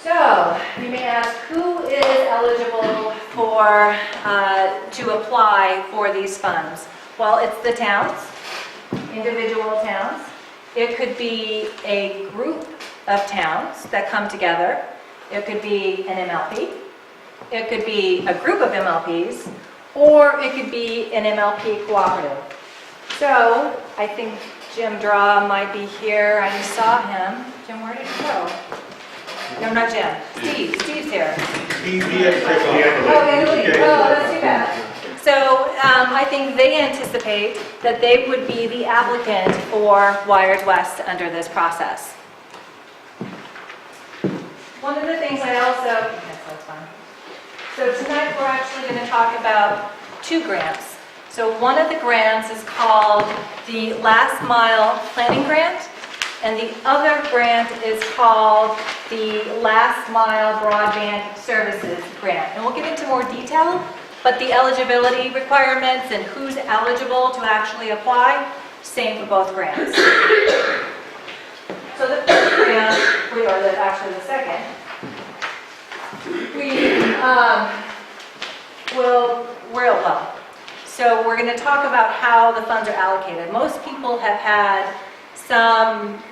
So, you may ask, who is eligible for to apply for these funds? Well, it's the towns, individual towns. It could be a group of towns that come together. It could be an MLP. It could be a group of MLPs, or it could be an MLP cooperative. So, I think Jim Draw might be here. I just saw him. Jim, where did he go? No, not Jim. Steve's here. He had to take off. Oh, that's too bad. So I think they anticipate that they would be the applicant for Wires West under this process. One of the things I also, yes, that's fine. So tonight we're actually going to talk about two grants. So one of the grants is called the Last Mile Planning Grant, and the other grant is called the Last Mile Broadband Services Grant. And we'll get into more detail, but the eligibility requirements and who's eligible to actually apply, same for both grants. So the first grant, actually the second, well. So we're going to talk about how the funds are allocated. Most people have had some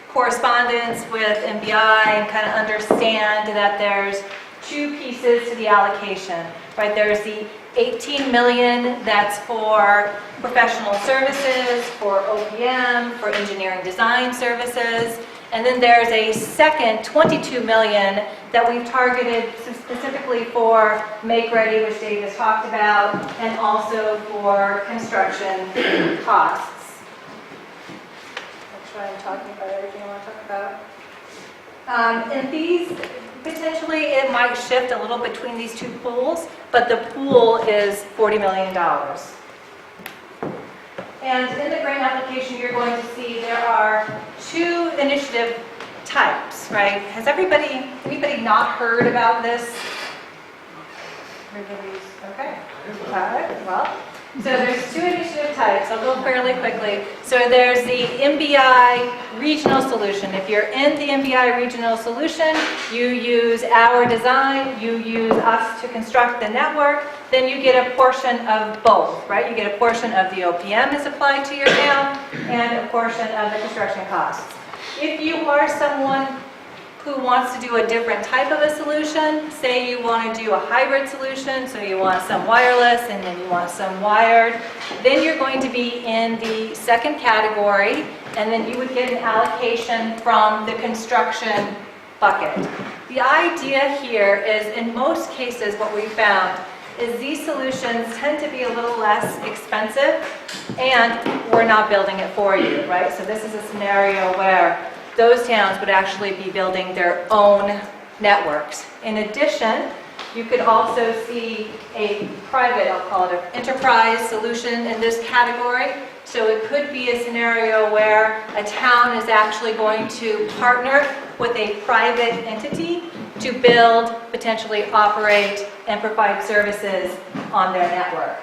correspondence with MBI and kind of understand that there's two pieces to the allocation, right? There's the 18 million that's for professional services, for OPM, for engineering design services, and then there's a second 22 million that we've targeted specifically for Make Ready, which Dave has talked about, and also for construction costs. Make sure I'm talking about everything I want to talk about. And these, potentially it might shift a little between these two pools, but the pool is $40 million. And in the grant application, you're going to see there are two initiative types, right? Has anybody not heard about this? Everybody's okay. All right, well, so there's two initiative types. I'll go fairly quickly. So there's the MBI regional solution. If you're in the MBI regional solution, you use our design, you use us to construct the network, then you get a portion of both, right? You get a portion of the OPM is applied to your town and a portion of the construction costs. If you are someone who wants to do a different type of a solution, say you want to do a hybrid solution, so you want some wireless and then you want some wired, then you're going to be in the second category, and then you would get an allocation from the construction bucket. The idea here is, in most cases, what we found is these solutions tend to be a little less expensive, and we're not building it for you, right? So this is a scenario where those towns would actually be building their own networks. In addition, You could also see a private, I'll call it an enterprise solution in this category. So it could be a scenario where a town is actually going to partner with a private entity to build, potentially operate, and provide services on their network.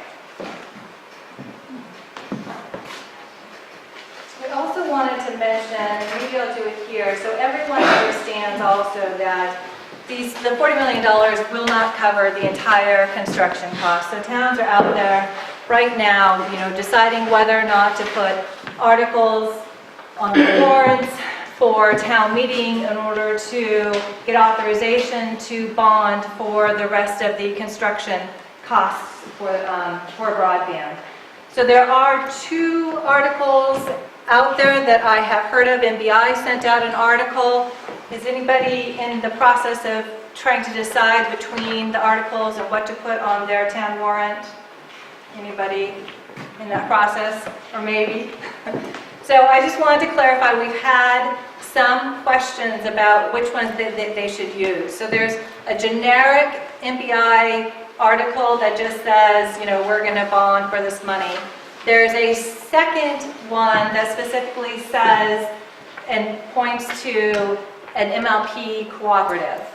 I also wanted to mention, maybe I'll do it here, so everyone understands also that the $40 million will not cover the entire construction cost. So towns are out there right now, deciding whether or not to put articles on the warrants for town meeting in order to get authorization to bond for the rest of the construction costs for broadband. So there are 2 articles out there that I have heard of. MBI sent out an article. Is anybody in the process of trying to decide between the articles and what to put on their town warrant? Anybody in that process? Or maybe? So I just wanted to clarify, we've had some questions about which ones they should use. So there's a generic MBI article that just says, we're going to bond for this money. There's a second one that specifically says and points to an MLP cooperative.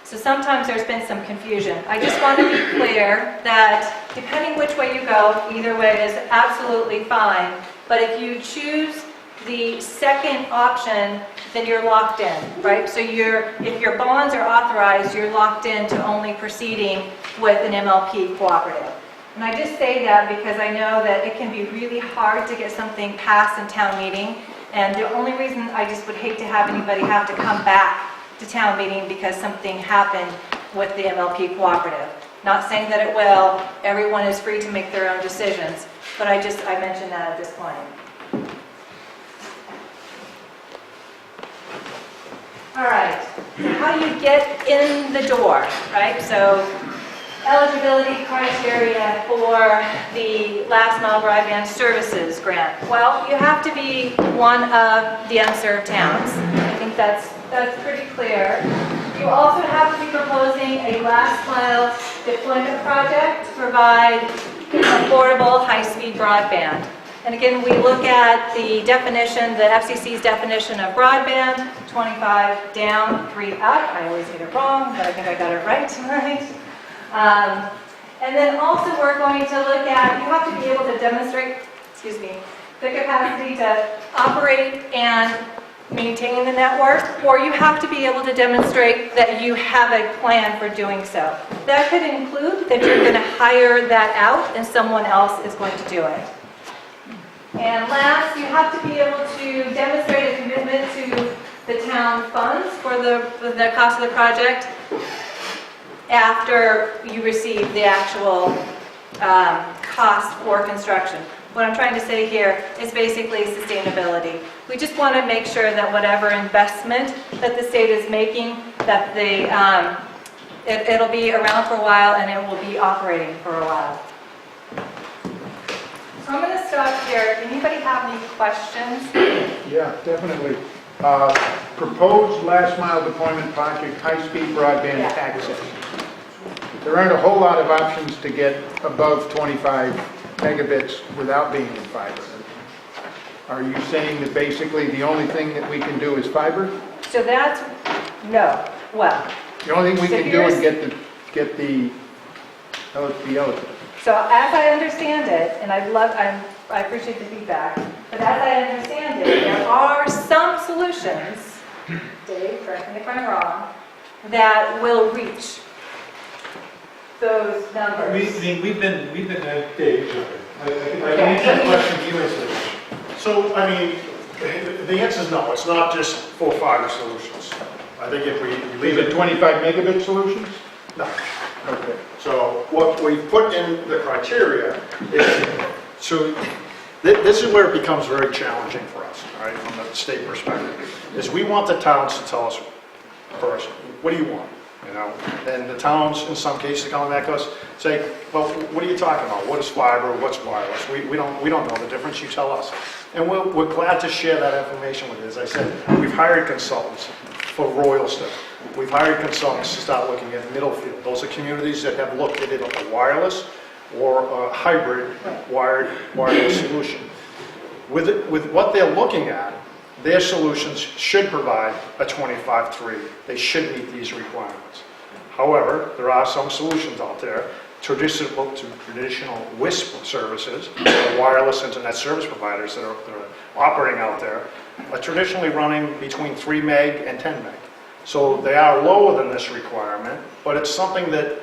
So sometimes there's been some confusion. I just want to be clear that depending which way you go, either way is absolutely fine. But if you choose the second option, then you're locked in, right? So if your bonds are authorized, you're locked in to only proceeding with an MLP cooperative. And I just say that because I know that it can be really hard to get something passed in town meeting. And the only reason I just would hate to have anybody have to come back to town meeting because something happened with the MLP cooperative. Not saying that it will. Everyone is free to make their own decisions. But I mentioned that at this point. All right, so how do you get in the door, right? So eligibility criteria for the last mile broadband services grant. Well, you have to be one of the unserved towns. I think that's pretty clear. You also have to be proposing a last mile deployment project to provide affordable high-speed broadband. And again, we look at the definition, the FCC's definition of broadband, 25 down, 3 up. I always get it wrong, but I think I got it right tonight. And then also we're going to look at, you have to be able to demonstrate, the capacity to operate and maintain the network, or you have to be able to demonstrate that you have a plan for doing so. That could include that you're going to hire that out and someone else is going to do it. And last, you have to be able to demonstrate a commitment to the town funds for the cost of the project after you receive the actual cost for construction. What I'm trying to say here is basically sustainability. We just want to make sure that whatever investment that the state is making, that it'll be around for a while and it will be operating for a while. So I'm going to stop here. Anybody have any questions? Yeah, definitely. Proposed last mile deployment project, high-speed broadband access. There aren't a whole lot of options to get above 25 megabits without being in fiber. Are you saying that basically the only thing that we can do is fiber? So that's, no, well. The only thing we can do is get the eligible. So as I understand it, and I appreciate the feedback, but as I understand it, there are some solutions, Dave, correct me if I'm wrong, that will reach those numbers. We've been Dave, I answer the question to you as So, the answer is no. It's not just full fiber solutions. I think if we leave Is it it 25 megabit solutions? no. Okay. So what we've put in the criteria is, so this is where it becomes very challenging for us, all right, from the state perspective, is we want the towns to tell us first, what do you want? And the towns, in some cases, coming back to us, say, well, what are you talking about? What is fiber? What's wireless? We don't know the difference. You tell us. And we're glad to share that information with you. As I said, we've hired consultants for Royal stuff. We've hired consultants to start looking at Middlefield. Those are communities that have looked at it on a wireless or a hybrid wireless solution. With what they're looking at, their solutions should provide a 25.3. They should meet these requirements. However, there are some solutions out there, traditional WISP services, wireless internet service providers that are operating out there, are traditionally running between 3 meg and 10 meg. So they are lower than this requirement, but it's something that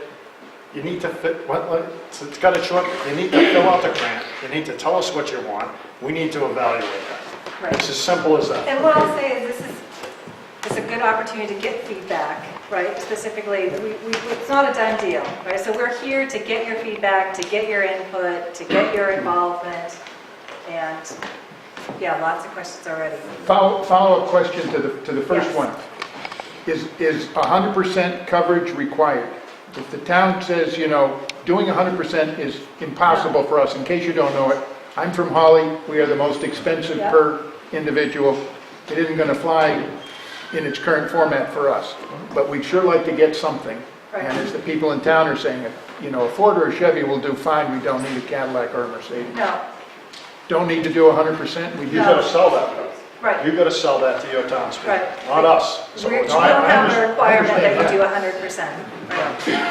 you need to fit, it's got a short, you need to fill out the grant, you need to tell us what you want, we need to evaluate that. Right. It's as simple as that. And what I'll say is this is a good opportunity to get feedback, right? Specifically, it's not a done deal, right? So we're here to get your feedback, to get your input, to get your involvement, and yeah, lots of questions already. Follow-up question to the first Yes. one. Is 100% coverage required? If the town says, doing 100% is impossible for us, in case you don't know it, I'm from Holly, we are the most expensive Yeah. per individual. It isn't going to fly in its current format for us, but we'd sure like to get something. Right. And as the people in town are saying, a Ford or a Chevy will do fine, we don't need a Cadillac or a Mercedes. No, Don't need to do 100%, we You've do. got to sell that, though. right. You've got to sell that to your townspeople, Right. not us. So We it's- don't I have understand- a requirement that understand you do 100%.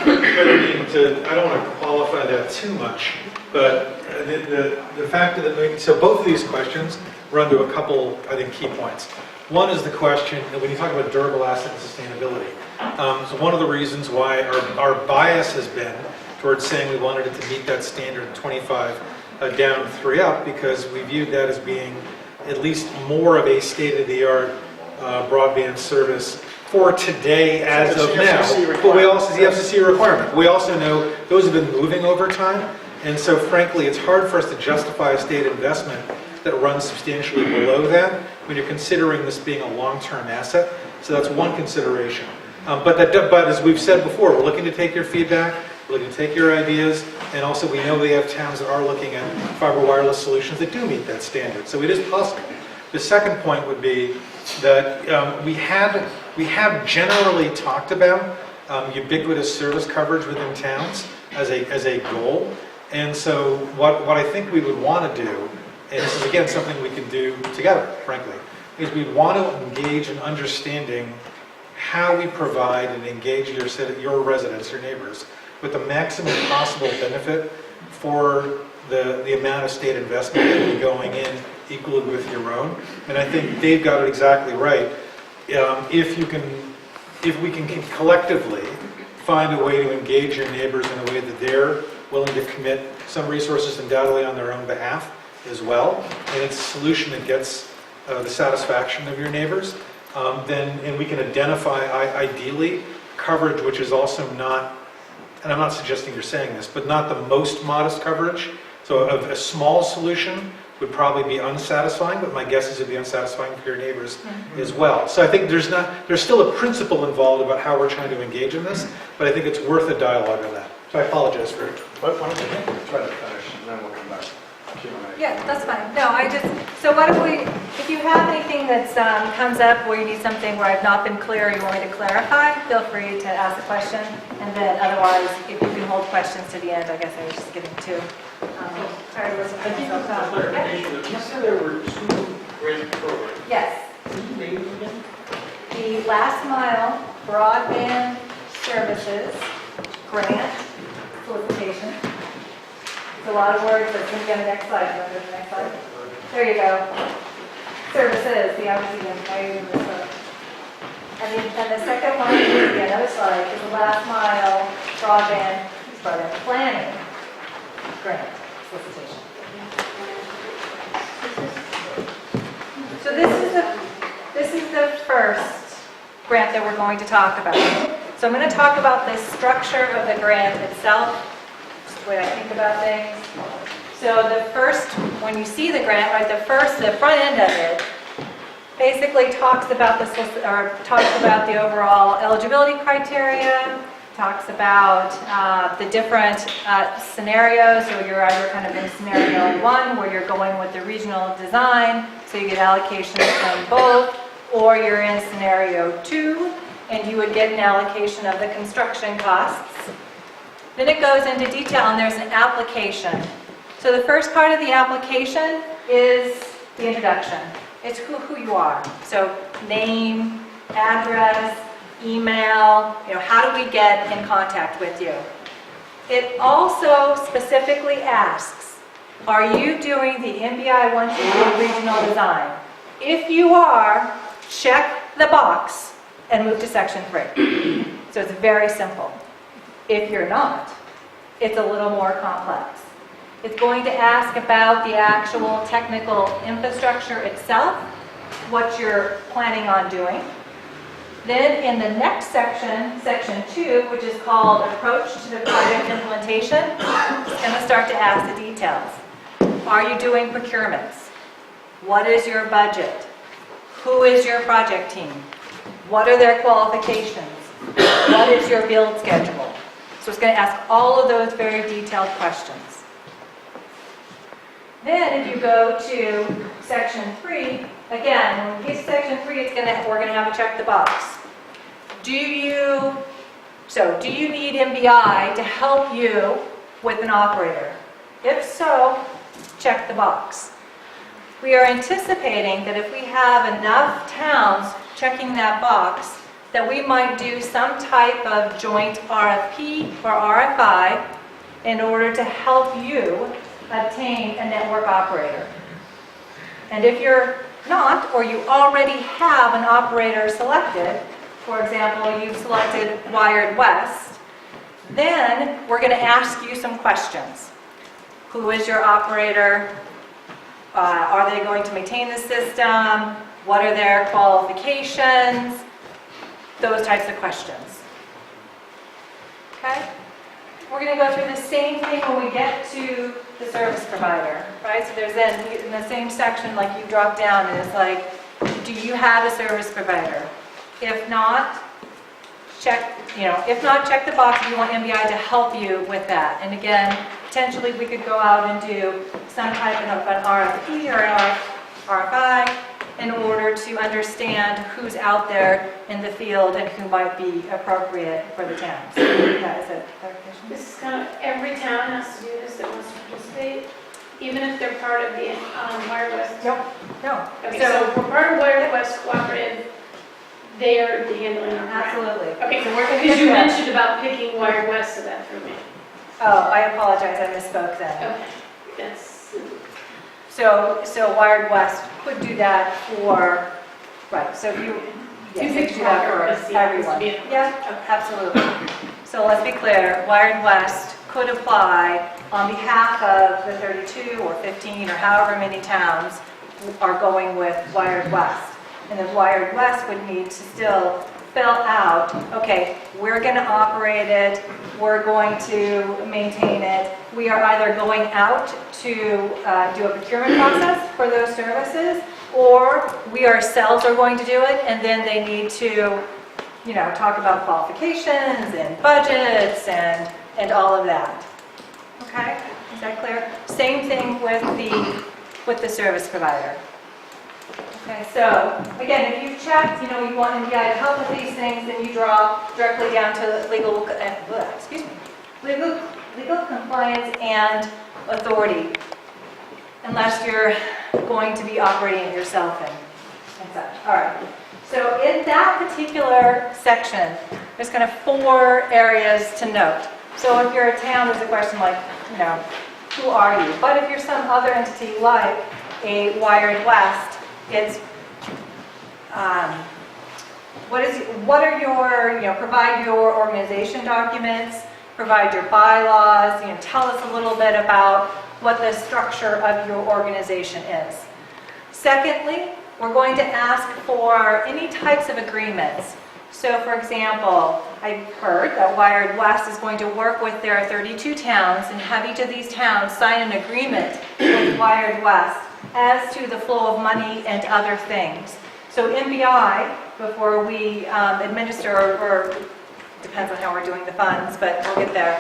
I don't want to qualify that too much, but the fact that, so both of these questions run to a couple, I think, key points. One is the question, when you talk about durable asset and sustainability, so one of the reasons why our bias has been towards saying we wanted it to meet that standard 25 down, 3 up, because we viewed that as being at least more of a state-of-the-art broadband service for today as It's of the now. FCC But we requirement. also, the FCC requirement. We also know those have been moving over time, and so frankly, it's hard for us to justify a state investment that runs substantially below that when you're considering this being a long-term asset. So that's one consideration. But as we've said before, we're looking to take your feedback, we're looking to take your ideas, and also we know we have towns that are looking at fiber wireless solutions that do meet that standard. So it is possible. The second point would be that we have generally talked about ubiquitous service coverage within towns as a goal. And so what I think we would want to do, and this is again something we can do together, frankly, is we want to engage in understanding how we provide and engage your residents, your neighbors, with the maximum possible benefit for the amount of state investment that will be going in equally with your own. And I think Dave got it exactly right. If we can collectively find a way to engage your neighbors in a way that they're willing to commit some resources undoubtedly on their own behalf as well, and it's a solution that gets the satisfaction of your neighbors, and we can identify ideally coverage which is also not, and I'm not suggesting you're saying this, but not the most modest coverage. So a small solution would probably be unsatisfying, but my guess is it'd be unsatisfying for your neighbors as well. So I think there's still a principle involved about how we're trying to engage in this, but I think it's worth a dialogue on that. So I apologize for it. Why don't you try to finish, and then we'll come back. Q&A. Yeah, that's fine. No, so why don't we, if you have anything that comes up where you need something where I've not been clear or you want me to clarify, feel free to ask a question. And then otherwise, if you can hold questions to the end, I guess I was just getting to. Sorry, Elizabeth. I think it's a clarification that you said there were 2 grant programs. Yes, Can you name them again? the last mile broadband services grant solicitation. It's a lot of words, but it's going to be on the next slide. You want to go to the next slide? There you go. Services, the obviously didn't this one. And the second one is the other slide, is the last mile broadband planning grant solicitation. So this is the first grant that we're going to talk about. So I'm going to talk about the structure of the grant itself, just the way I think about things. So the first, when you see the grant, right, the front end of it basically talks about the overall eligibility criteria, talks about the different scenarios. So you're either kind of in scenario 1 where you're going with the regional design, so you get allocations from both, or you're in scenario 2 and you would get an allocation of the construction costs. Then it goes into detail, and there's an application. So the first part of the application is the introduction. It's who you are. So name, address, email, how do we get in contact with you? It also specifically asks, are you doing the MBI 123 regional design? If you are, check the box and move to section 3. So it's very simple. If you're not, it's a little more complex. It's going to ask about the actual technical infrastructure itself, what you're planning on doing. Then in the next section, section 2, which is called Approach to the Project Implementation, it's going to start to ask the details. Are you doing procurements? What is your budget? Who is your project team? What are their qualifications? What is your build schedule? So it's going to ask all of those very detailed questions. Then if you go to section 3, again, when we get to section 3, we're going to have to check the box. Do you need MBI to help you with an operator? If so, check the box. We are anticipating that if we have enough towns checking that box, that we might do some type of joint RFP or RFI in order to help you obtain a network operator. And if you're not, or you already have an operator selected, for example, you've selected Wired West, then we're going to ask you some questions. Who is your operator? Are they going to maintain the system? What are their qualifications? Those types of questions. Okay? We're going to go through the same thing when we get to the service provider, right? So there's then, in the same section, like you drop down, and it's like, do you have a service provider? If not, check the box if you want MBI to help you with that. And again, potentially we could go out and do some type of an RFP or an RFI in order to understand who's out there in the field and who might be appropriate for the town. So, yeah, is that clarification? This is kind of, every town has to do this that wants to participate, even if they're part of the Wired West? No. Okay, so we're part of Wired West Cooperative, they're handling our grant. Absolutely. Okay, so we're going to because you do that. mentioned about picking Wired West, so that threw me. Oh, I apologize, I misspoke then. Okay, that's, So Wired West could do that for, right, so if you, yes, they could do that for everyone. Yeah, absolutely. So let's be clear, Wired West could apply on behalf of the 32 or 15 or however many towns are going with Wired West. And then Wired West would need to still fill out, okay, we're going to operate it, we're going to maintain it. We are either going out to do a procurement process for those services, or we ourselves are going to do it, and then they need to, talk about qualifications and budgets and all of that. Okay, is that clear? Same thing with the service provider. Okay, so again, if you've checked, you want MBI to help with these things, then you drop directly down to legal compliance and authority, unless you're going to be operating it yourself and such. All right. So in that particular section, there's kind of 4 areas to note. So if you're a town, there's a question like, who are you? But if you're some other entity like a Wired West, it's provide your organization documents, provide your bylaws, tell us a little bit about what the structure of your organization is. Secondly, we're going to ask for any types of agreements. So for example, I heard that Wired West is going to work with their 32 towns and have each of these towns sign an agreement with Wired West as to the flow of money and other things. So MBI, before we administer, or depends on how we're doing the funds, but we'll get there,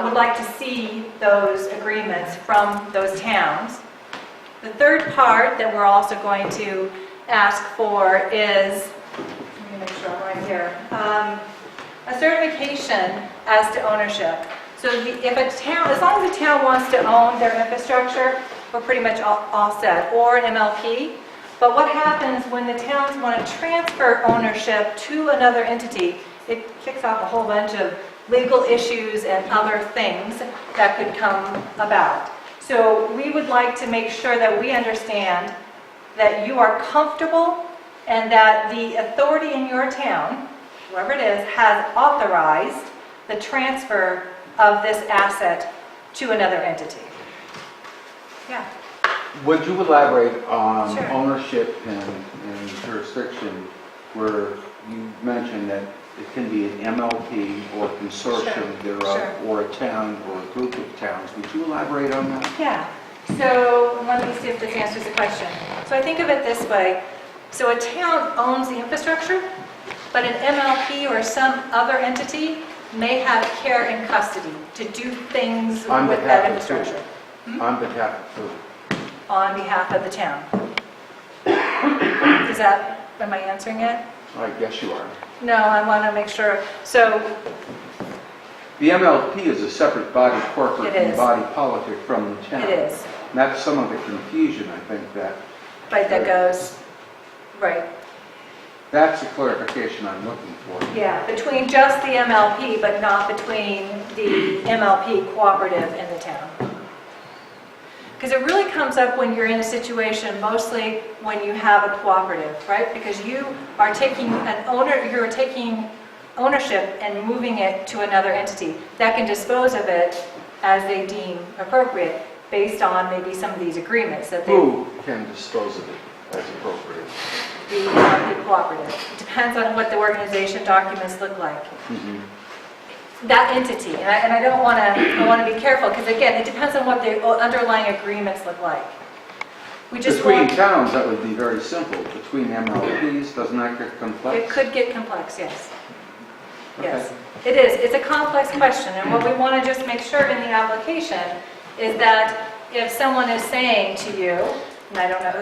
would like to see those agreements from those towns. The third part that we're also going to ask for is, let me make sure I'm writing here. A certification as to ownership. So if a town, as long as the town wants to own their infrastructure, we're pretty much all set, or an MLP. But what happens when the towns want to transfer ownership to another entity? It kicks off a whole bunch of legal issues and other things that could come about. So we would like to make sure that we understand that you are comfortable and that the authority in your town, whoever it is, has authorized the transfer of this asset to another entity. Yeah. Would you elaborate on Sure. ownership and jurisdiction where you mentioned that it can be an MLP or consortium Sure, thereof, sure. or a town or a group of towns? Would you elaborate on that? Yeah. So let me see if this answers the question. So I think of it this way. So a town owns the infrastructure, but an MLP or some other entity may have care and custody to do things On with behalf that of who? infrastructure On behalf of who? on behalf of the town. Is that, am I answering it? I guess you are. No, I want to make sure. So, The MLP is a separate body, corporate It and is. body politic from the town. it is, And that's some of the confusion, I think, that, right, that goes, right. that's the clarification I'm looking for. Yeah, between just the MLP, but not between the MLP cooperative and the town. Because it really comes up when you're in a situation, mostly when you have a cooperative, right? Because you are taking you're taking ownership and moving it to another entity that can dispose of it as they deem appropriate, based on maybe some of these agreements that they. Who can dispose of it as appropriate? The MLP cooperative. It depends on what the organization documents look like. Mhm. That entity, and I don't want to, I want to be careful, because again, it depends on what the underlying agreements look like. We just Between want, towns, that would be very simple. Between MLPs, doesn't that get complex? it could get complex, yes. Yes, it is. It's a complex question, and what we want to just make sure in the application is that if someone is saying to you, and I don't know,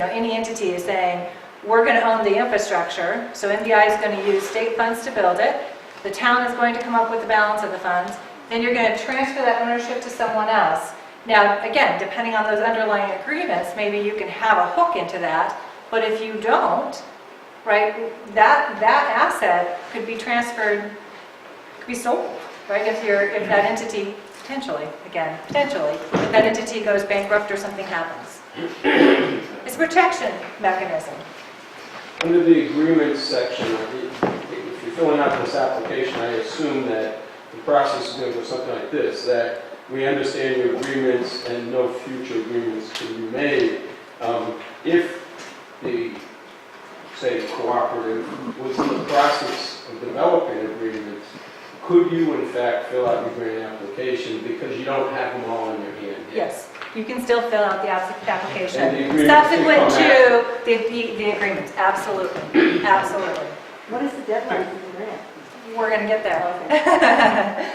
any entity is saying, we're going to own the infrastructure, so MBI is going to use state funds to build it, the town is going to come up with the balance of the funds, then you're going to transfer that ownership to someone else. Now, again, depending on those underlying agreements, maybe you can have a hook into that, but if you don't, right, that asset could be transferred, could be sold, right, if that entity, potentially, if that entity goes bankrupt or something happens. It's a protection mechanism. Under the agreements section, if you're filling out this application, I assume that the process is going to go something like this, that we understand your agreements and no future agreements can be made. If the, say, the cooperative was in the process of developing agreements, could you in fact fill out your grant application because you don't have them all in your hand yet? Yes, you can still fill out the application. And the agreements Subsequent can to the agreements, absolutely, absolutely. What is the deadline for the grant? We're going to get there.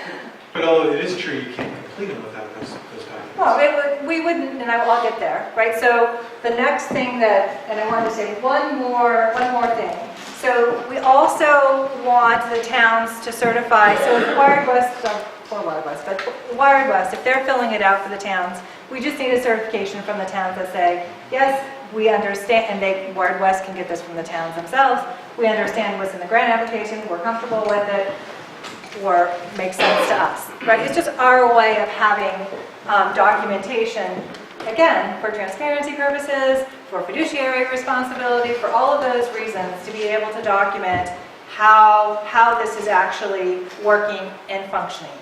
But although it is true, you can't complete them without those documents. Well, we wouldn't, and I'll get there, right? So the next thing that, and I wanted to say one more thing. So we also want the towns to certify, so if Wired West, or Wired West, but Wired West, if they're filling it out for the towns, we just need a certification from the towns that say, yes, we understand, and Wired West can get this from the towns themselves, we understand what's in the grant application, we're comfortable with it, or makes sense to us, right? It's just our way of having documentation, again, for transparency purposes, for fiduciary responsibility, for all of those reasons, to be able to document how this is actually working and functioning.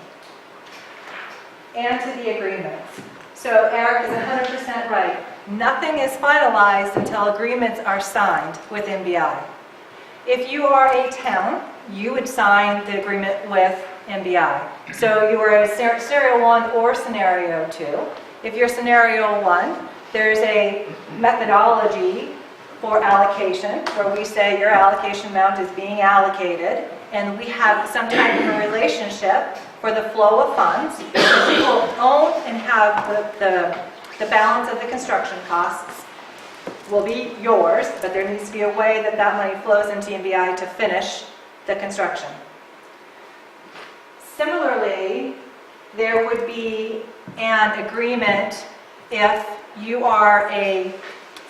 And to the agreements. So Eric is 100% right. Nothing is finalized until agreements are signed with MBI. If you are a town, you would sign the agreement with MBI. So you are a scenario 1 or scenario 2. If you're scenario 1, there's a methodology for allocation where we say your allocation amount is being allocated, and we have some type of a relationship for the flow of funds. We will own and have the balance of the construction costs will be yours, but there needs to be a way that that money flows into MBI to finish the construction. Similarly, there would be an agreement if you are a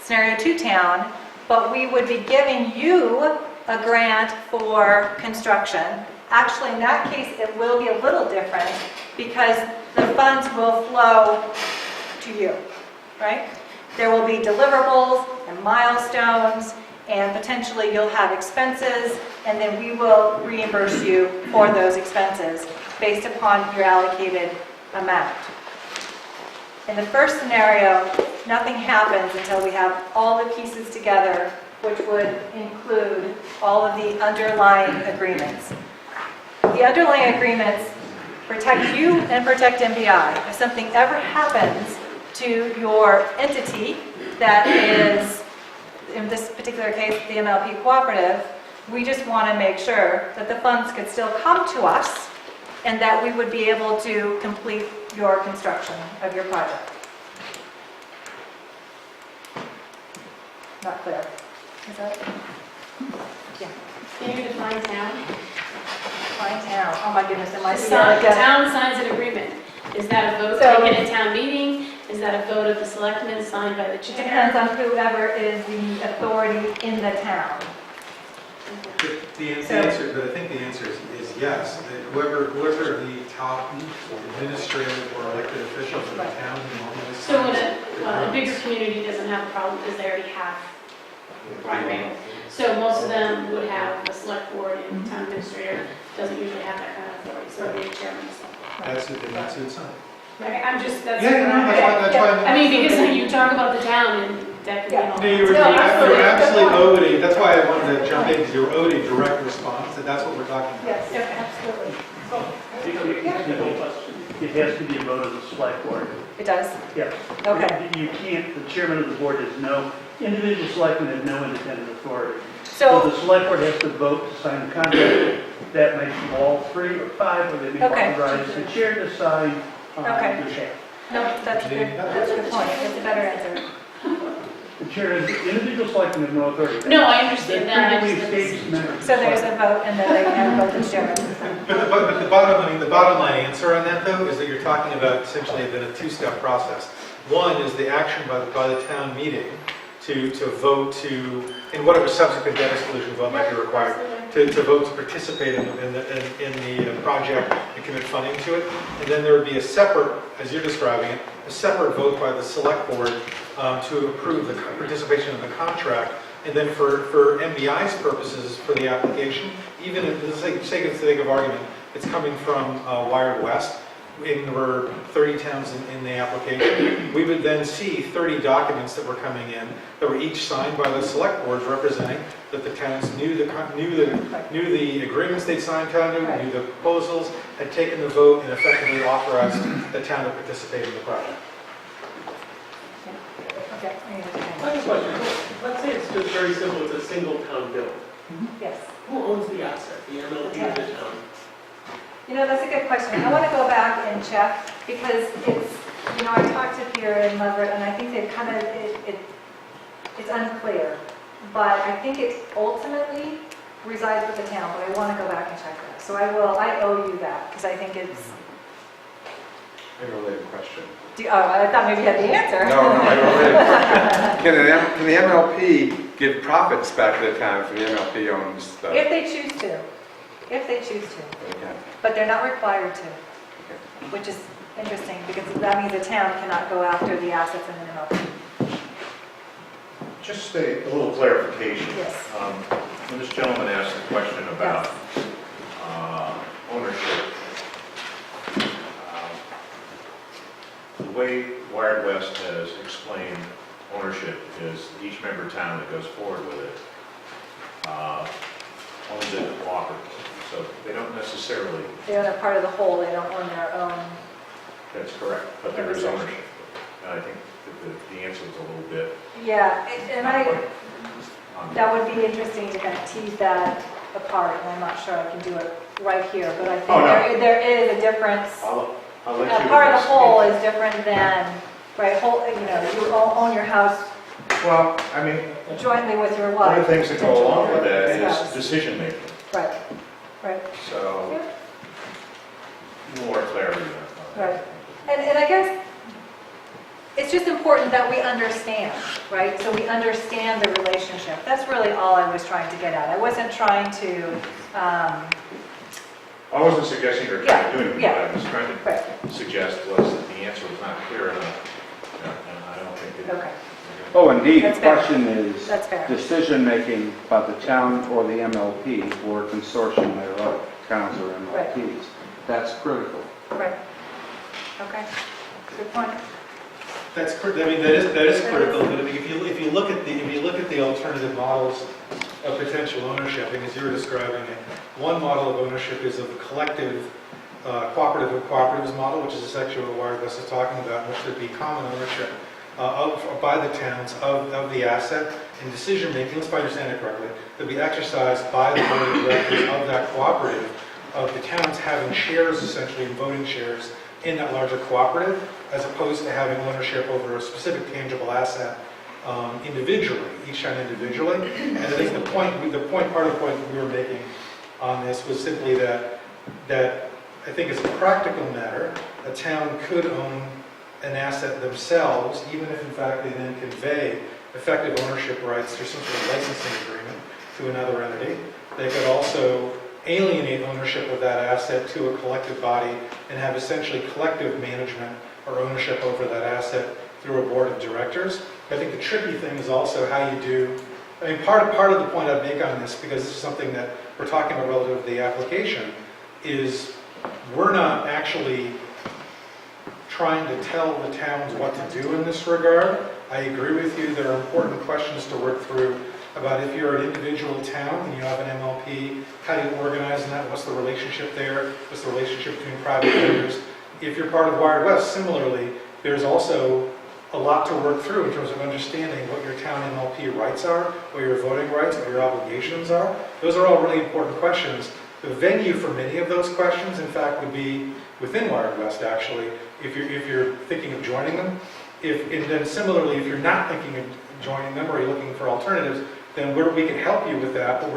scenario 2 town, but we would be giving you a grant for construction. Actually, in that case, it will be a little different because the funds will flow to you, right? There will be deliverables and milestones, and potentially you'll have expenses, and then we will reimburse you for those expenses based upon your allocated amount. In the first scenario, nothing happens until we have all the pieces together, which would include all of the underlying agreements. The underlying agreements protect you and protect MBI. If something ever happens to your entity that is, in this particular case, the MLP cooperative, we just want to make sure that the funds could still come to us and that we would be able to complete your construction of your project. Not clear. Is that? Yeah. Can you define town? Fine town. Oh my goodness, am I The seeing again? town signs an agreement. Is that a vote So- taken at town meeting? Is that a vote of the selectmen signed by the It chair? depends on whoever is the authority in the town. The So- answer, but I think the answer is yes. That whoever the top administrative or elected officials of the Right. town normally So when signs a bigger agreements. community doesn't have a problem because they already have primary. So most of them would have a select board and town administrator doesn't usually have that kind of authority, so the chairman is. That's who it's on. Okay, I'm just, that's. Yeah, no, that's why. I mean, because you talk about the town and that can be all. No, you were No, absolutely. you're absolutely owed a, that's why I wanted to jump in, because you're owed a direct response, and that's what we're talking about. Yes, Okay. absolutely. It has to be a vote of the select board. It does? Yes. Okay. You can't, the chairman of the board has no, individual selectmen have no independent authority. So So, the select board has to vote to sign the contract. That makes them all 3 or 5, or they may Okay. authorize the chair to sign on Okay. behalf. no, that's a good point. That's a better answer. The chair has, individual selectmen have no authority. No, I understand that. I They're just- state members. So there's a vote and then they can have a vote to chairman. But the bottom line answer on that, though, is that you're talking about essentially a two-step process. One is the action by the town meeting to vote to, in whatever subsequent debt exclusion vote might be required, to vote to participate in the project and commit funding to it. And then there would be a separate, as you're describing it, a separate vote by the select board to approve the participation in the contract. And then for MBI's purposes for the application, even if, for the sake of argument, it's coming from Wired West, and there were 30 towns in the application, we would then see 30 documents that were coming in that were each signed by the select boards representing that the towns knew the agreements they'd signed on to, knew the proposals, had taken the vote, and effectively authorized the town to participate in the project. Okay. I have a question. Let's say it's just very simple, it's a single town bill. Yes. Who owns the asset, the MLP of the town? You know, that's a good question. I want to go back and check because it's, you know, I talked to Pierre and Leverett and I think they've kind of, it's unclear. But I think it ultimately resides with the town, but I want to go back and check that. So I owe you that because I think it's, I have a related question. I thought maybe you had the answer. No, I have a related question. Can the MLP give profits back to the town if the MLP owns the... If they choose to. If they choose to. Okay. But they're not required to, which is interesting because that means the town cannot go after the assets in the MLP. Just a little clarification. Yes. When this gentleman asked a question about ownership, the way Wired West has explained ownership is each member town that goes forward with it owns it cooperatively. So they don't necessarily, They own a part of the whole, they don't own their own. that's correct, but there is ownership. And I think that the answer was a little bit Yeah, that would be interesting to kind of tease that apart, and I'm not sure I can do it right here, but I think Oh, no. there is a difference. I'll let A you part of the whole investigate. is different than, right, whole, you know, you own your house Well, I mean, jointly with your one wife. of the things that go along with that potentially, is decision making. Right, Right. So, more clarity on that. Right. And I guess it's just important that we understand, right? So we understand the relationship. That's really all I was trying to get at. I wasn't trying to, I wasn't suggesting you're trying to do anything, yeah, what I was trying right, to suggest was that the answer was not clear enough. And I don't think it. okay, Oh, indeed, the That's fair. question is that's fair. decision-making by the town or the MLP or consortium thereof, towns or MLPs. That's critical. Right. Okay, good point. That's, I mean, that is critical, but I mean, if you look at the alternative models of potential ownership, and as you were describing it, one model of ownership is of a collective, cooperative of cooperatives model, which is essentially what Wired West is talking about, in which there'd be common ownership by the towns of the asset, and decision making, let's understand it correctly, would be exercised by the board of directors of that cooperative, of the towns having shares, essentially, and voting shares in that larger cooperative, as opposed to having ownership over a specific tangible asset individually, each time individually. And I think part of the point we were making on this was simply that I think as a practical matter, a town could own an asset themselves, even if in fact they then convey effective ownership rights through some sort of licensing agreement to another entity. They could also alienate ownership of that asset to a collective body and have essentially collective management or ownership over that asset through a board of directors. I think the tricky thing is also how you do, I mean, part of the point I'd make on this, because this is something that we're talking about relative to the application, is we're not actually trying to tell the towns what to do in this regard. I agree with you, there are important questions to work through about if you're an individual town and you have an MLP, how do you organize that? What's the relationship there? What's the relationship between private vendors? If you're part of Wired West, similarly, there's also a lot to work through in terms of understanding what your town MLP rights are, what your voting rights, what your obligations are. Those are all really important questions. The venue for many of those questions, in fact, would be within Wired West, actually, if you're thinking of joining them. And then similarly, if you're not thinking of joining them or you're looking for alternatives, then we can help you with that, but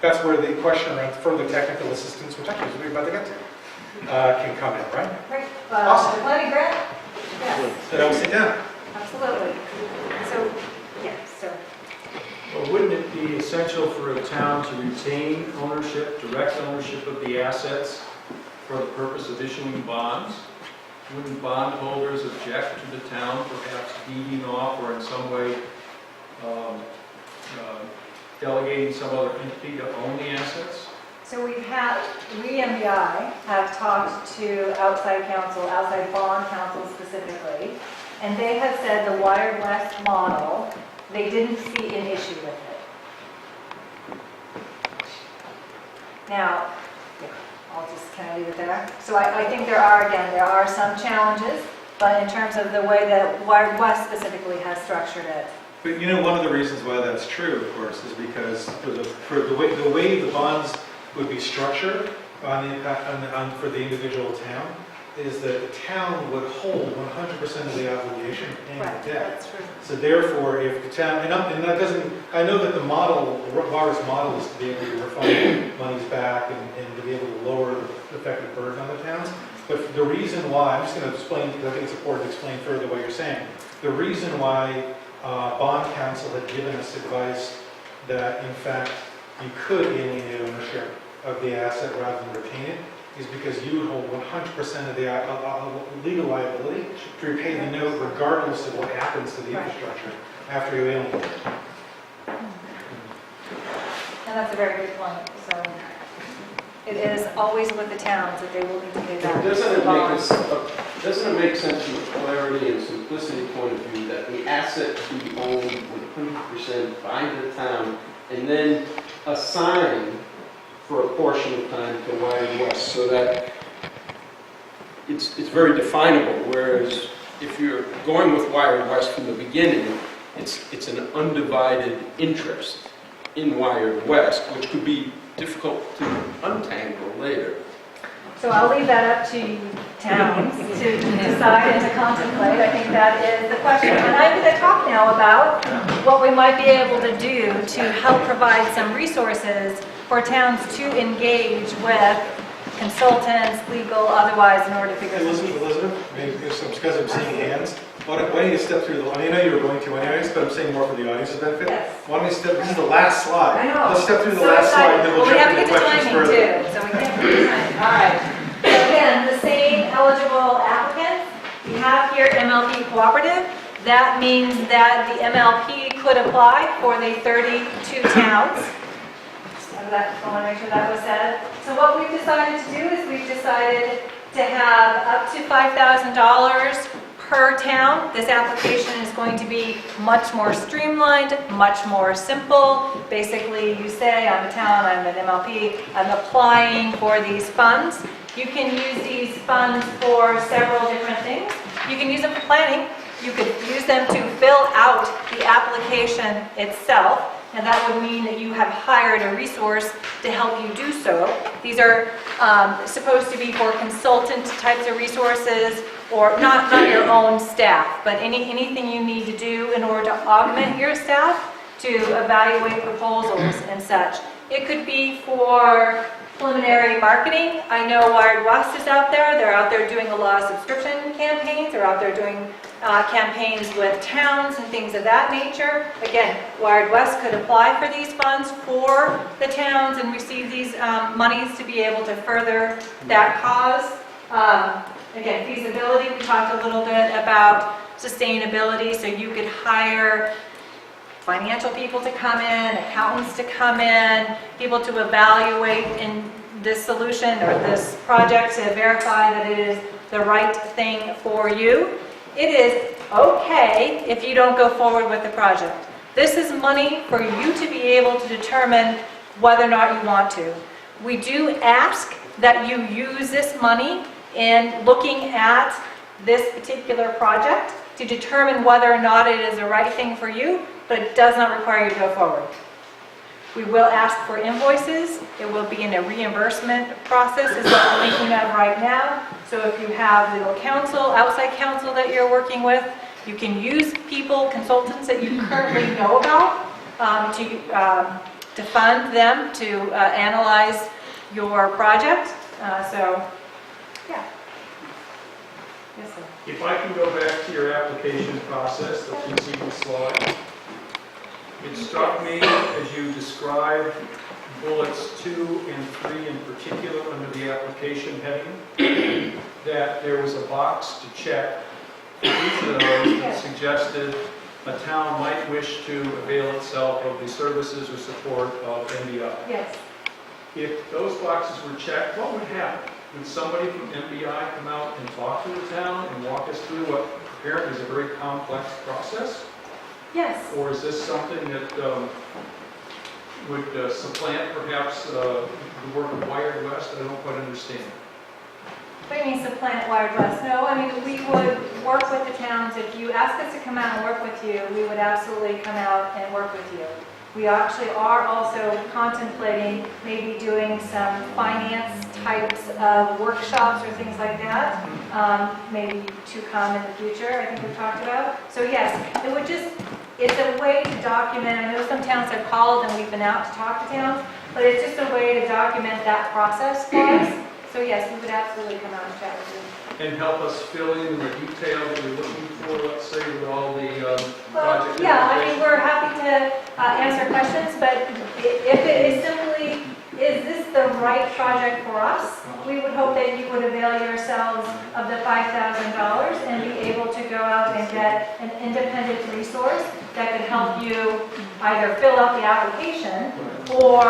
that's where the question around further technical assistance, which actually is what we're about to get to, can come in, right? Right. Awesome. The planning grant? Yes, So now we sit down. absolutely. So, yeah, so, Well, wouldn't it be essential for a town to retain ownership, direct ownership of the assets for the purpose of issuing bonds? Wouldn't bondholders object to the town perhaps deeding off or in some way delegating some other entity to own the assets? so we MBI have talked to outside counsel, outside bond counsel specifically, and they have said the Wired West model, they didn't see an issue with it. Now, yeah, I'll just kind of leave it there. So I think there are some challenges, but in terms of the way that Wired West specifically has structured it. But you know, one of the reasons why that's true, of course, is because for the way the bonds would be structured for the individual town, is that the town would hold 100% of the obligation of paying Right, the debt. that's true. So therefore, if the town, and that doesn't, I know that the model, Laura's model is to be able to refund monies back and to be able to lower the effective burden on the towns. But the reason why, I'm just going to explain, because I think it's important to explain further what you're saying. The reason why bond counsel had given us advice that, in fact, you could alienate ownership of the asset rather than retain it is because you would hold 100% of the legal liability to repay the note regardless of what happens to the infrastructure after you alienate it. And that's a very good point. So it is always with the towns that they will need to pay back. Doesn't it make sense from a clarity and simplicity point of view that the asset be owned 100% by the town and then assigned for a portion of time to Wired West, so that it's very definable, whereas if you're going with Wired West from the beginning, it's an undivided interest in Wired West, which could be difficult to untangle later. So I'll leave that up to towns to decide and to contemplate. I think that is the question. And I'm going to talk now about what we might be able to do to help provide some resources for towns to engage with consultants, legal, otherwise, in order to figure this out. Elizabeth, maybe because I'm seeing hands, why don't you step through the, I mean, I know you were going to anyways, but I'm saying more for the audience's benefit. Yes. Why don't we step, this is the last slide. I know. Let's step through the So last slide, excited. then we'll Well, we jump have to into get to questions timing further. too, so we can't forget timing. All right. So again, the same eligible applicants. We have here MLP cooperative. That means that the MLP could apply for the 32 towns. I want to make sure that was said. So what we've decided to do is we've decided to have up to $5,000 per town. This application is going to be much more streamlined, much more simple. Basically, you say, I'm a town, I'm an MLP, I'm applying for these funds. You can use these funds for several different things. You can use them for planning. You could use them to fill out the application itself, and that would mean that you have hired a resource to help you do so. These are supposed to be for consultant types of resources, or not your own staff, but anything you need to do in order to augment your staff to evaluate proposals and such. It could be for preliminary marketing. I know Wired West is out there. They're out there doing a lot of subscription campaigns. They're out there doing campaigns with towns and things of that nature. Again, Wired West could apply for these funds for the towns and receive these monies to be able to further that cause. Again, feasibility, we talked a little bit about sustainability, so you could hire financial people to come in, accountants to come in, people to evaluate in this solution or this project to verify that it is the right thing for you. It is okay if you don't go forward with the project. This is money for you to be able to determine whether or not you want to. We do ask that you use this money in looking at this particular project to determine whether or not it is the right thing for you, but it does not require you to go forward. We will ask for invoices. It will be in a reimbursement process is what we're thinking of right now. So if you have legal counsel, outside counsel that you're working with, you can use people, consultants that you currently know about to fund them to analyze your project. Yeah. Yes, sir. If I can go back to your application process, the preceding slide, it struck me as you described bullets 2 and 3 in particular under the application heading, that there was a box to check for each of those that suggested a town might wish to avail itself of the services or support of MBI. Yes. If those boxes were checked, what would happen? Would somebody from MBI come out and talk to the town and walk us through what apparently is a very complex process? Yes. Or is this something that would supplant perhaps the work of Wired West? I don't quite understand. What do you mean supplant Wired West? No, I mean, we would work with the towns. If you ask us to come out and work with you, we would absolutely come out and work with you. We actually are also contemplating maybe doing some finance types of workshops or things like that, maybe to come in the future, I think we've talked about. So yes, it would just, it's a way to document. I know some towns have called and we've been out to talk to towns, but it's just a way to document that process for us. So yes, we would absolutely come out and chat with you. And help us fill in the detail that you're looking for, let's say, with all the project Yeah, I mean, information? we're happy to answer questions, but if it is simply, is this the right project for us? We would hope that you would avail yourselves of the $5,000 and be able to go out and get an independent resource that could help you either fill out the application or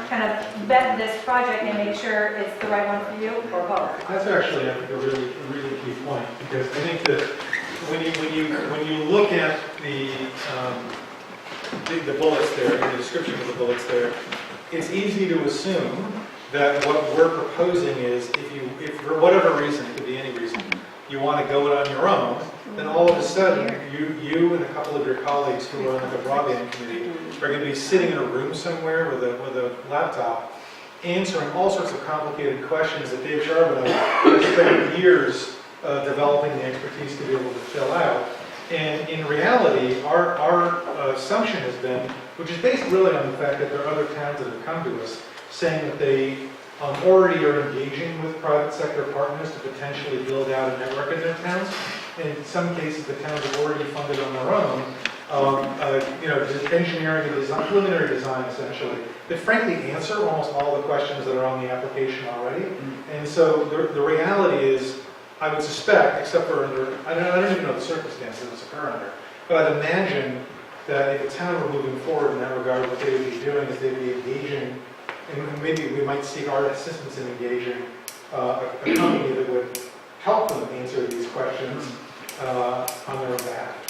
kind of vet this project and make sure it's the right one for you, or both. That's actually, I think, a really key point, because I think that when you look at the bullets there, the description of the bullets there, it's easy to assume that what we're proposing is if for whatever reason, it could be any reason, you want to go it on your own, then all of a sudden you and a couple of your colleagues who are on the broadband committee are going to be sitting in a room somewhere with a laptop answering all sorts of complicated questions that Dave Charbonneau has spent years developing the expertise to be able to fill out. And in reality, our assumption has been, which is based really on the fact that there are other towns that have come to us saying that they already are engaging with private sector partners to potentially build out a network in their towns. In some cases, the towns have already funded on their own, engineering and design, preliminary design essentially, that frankly answer almost all the questions that are on the application already. And so the reality is, I would suspect, except for under, I don't even know the circumstances this occur under, but I'd imagine that if a town were moving forward in that regard, what they would be doing is they'd be engaging, and maybe we might seek our assistance in engaging a company that would help them answer these questions on their own behalf.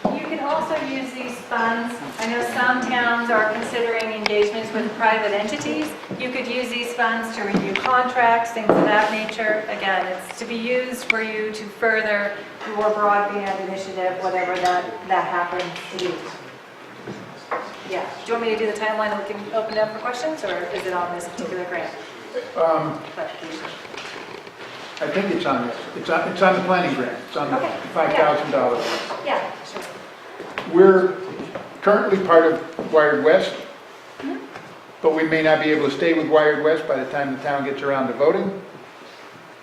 You can also use these funds. I know some towns are considering engagements with private entities. You could use these funds to review contracts, things of that nature. Again, it's to be used for you to further your broadband initiative, whatever that happens to be. Yeah. Do you want me to do the timeline and we can open it up for questions, or is it on this particular grant? I think it's on this. It's on the planning grant. It's on the Okay. $5,000. Yeah, sure. We're currently part of Wired West, but we may not be able to stay with Wired West by the time the town gets around to voting.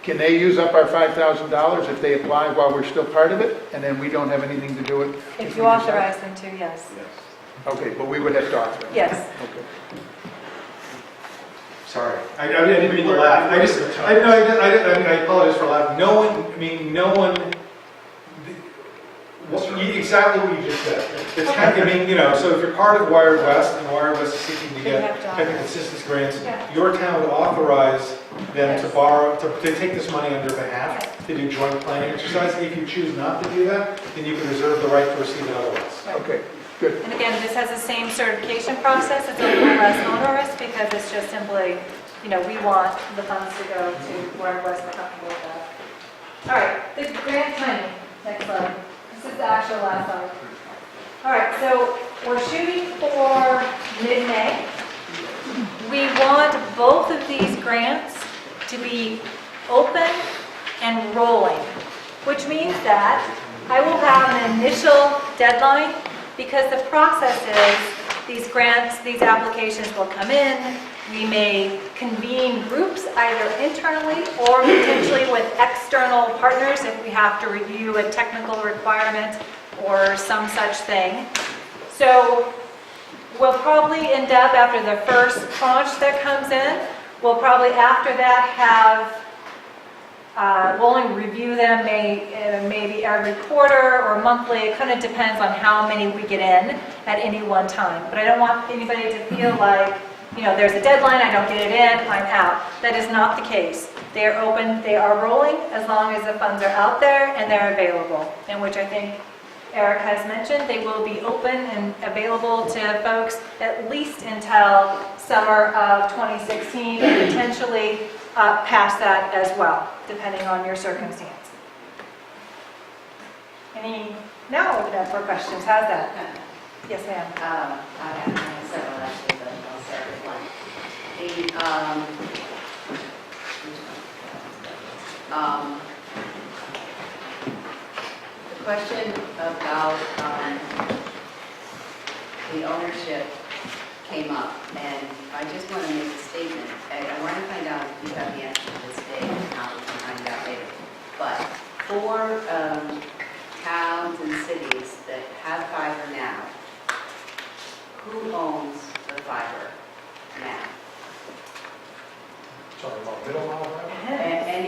Can they use up our $5,000 if they apply while we're still part of it, and then we don't have anything to do with it? If you authorize them to, yes. Okay, but we would have to authorize. Yes. Okay. Sorry, I didn't mean to laugh. I apologize for laughing. No one, exactly what you just said. It's kind of, so if you're part of Wired West, and Wired West is seeking to get technical assistance grants, your town would authorize them to borrow, to take this money on their behalf, to do joint planning exercise. If you choose not to do that, then you can reserve the right to receive it otherwise. Okay, good. And again, this has the same certification process. It's a little less onerous because it's just simply, we want the funds to go to Wired West. We're comfortable with that. All right, the grant timing. Next slide. This is the actual last slide. All right, so we're shooting for mid-May. We want both of these grants to be open and rolling, which means that I will have an initial deadline, because the process is these grants, these applications will come in. We may convene groups either internally or potentially with external partners if we have to review a technical requirement or some such thing. So we'll probably end up, after the first tranche that comes in, we'll probably after that have, we'll only review them maybe every quarter or monthly. It kind of depends on how many we get in at any one time. But I don't want anybody to feel like, there's a deadline, I don't get it in, I'm out. That is not the case. They are open, they are rolling as long as the funds are out there and they're available, in which I think Eric has mentioned. They will be open and available to folks at least until summer of 2016, and potentially past that as well, depending on your circumstance. Now I'll open up for questions. How's that? Yes, ma'am. I have several actually, but I'll start with one. The question about the ownership came up, and I just want to make a statement. I want to find out if you have the answer to this today, and how we can find out later. But for towns and cities that have fiber now, who owns the fiber now? Sorry, about middle mile fiber? And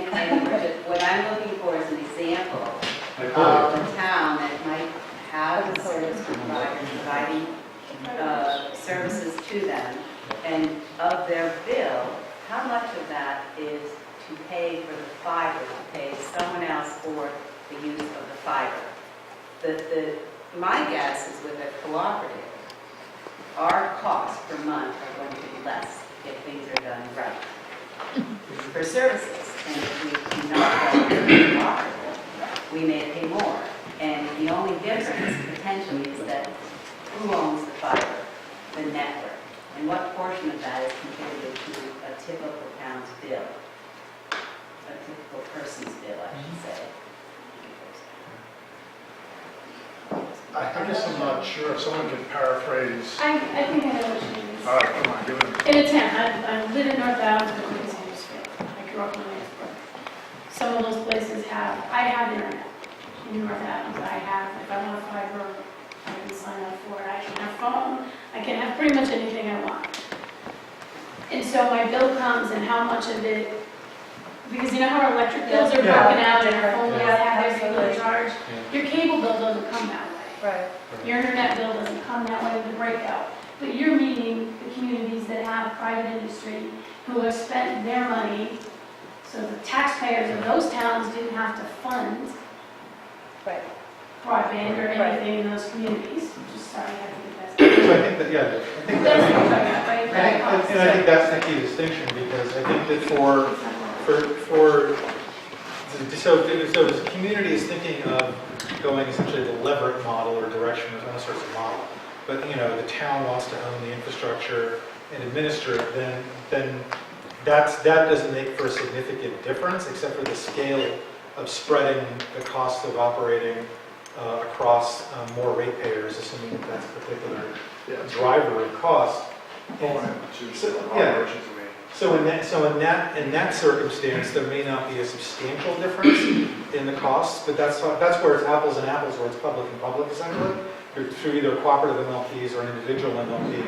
what I'm looking for is an example of a town that might have a service provider providing services to them, and of their bill, how much of that is to pay for the fiber, to pay someone else for the use of the fiber? My guess is with a cooperative, our costs per month are going to be less if things are done right for services. And if we do not go with a cooperative, we may pay more. And the only difference potentially is that who owns the fiber, the network, and what portion of that is contributed to a typical town's bill, a typical person's bill, I should say. I guess I'm not sure if someone could paraphrase. I think I know what you mean. All right, come on, give it. In a tent, I live in North Adams, I live in Ashfield. I grew up in Williamsburg. Some of those places I have internet in North Adams. If I want fiber, I can sign up for it. I can have phone, I can have pretty much anything I want. And so my bill comes and how much of it, because you know how our electric bills are Yeah. broken out and our phone bills have their absolutely. regular charge? Your cable bill doesn't come that way. Right. Your internet bill doesn't come that way with the breakout. But you're meeting the communities that have private industry who have spent their money, so the taxpayers of those towns didn't have to fund Right. broadband or Right. anything in those communities. Just sorry, I have to get that. So I think that, yeah, I think That's that, what I'm talking about, right? That cost. and I think that's the key distinction, because I think that so the community is thinking of going essentially the Leverett model or direction of all sorts of model. But, the town wants to own the infrastructure and administer it, then that doesn't make for a significant difference, except for the scale of spreading the cost of operating across more ratepayers, assuming that that's a particular driver of cost. So in that circumstance, there may not be a substantial difference in the costs, but that's where it's apples and apples, where it's public and public essentially, through either cooperative MLPs or an individual MLP.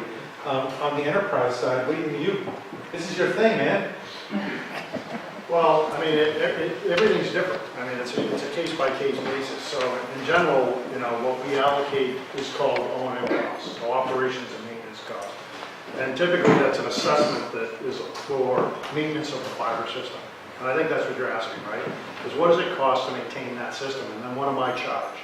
On the enterprise side, this is your thing, man. Well, I mean, everything's different. I mean, it's a case-by-case basis. So in general, what we allocate is called O&M costs, so operations and maintenance costs. And typically, that's an assessment that is for maintenance of the fiber system. And I think that's what you're asking, right? Is what does it cost to maintain that system? And then what am I charged?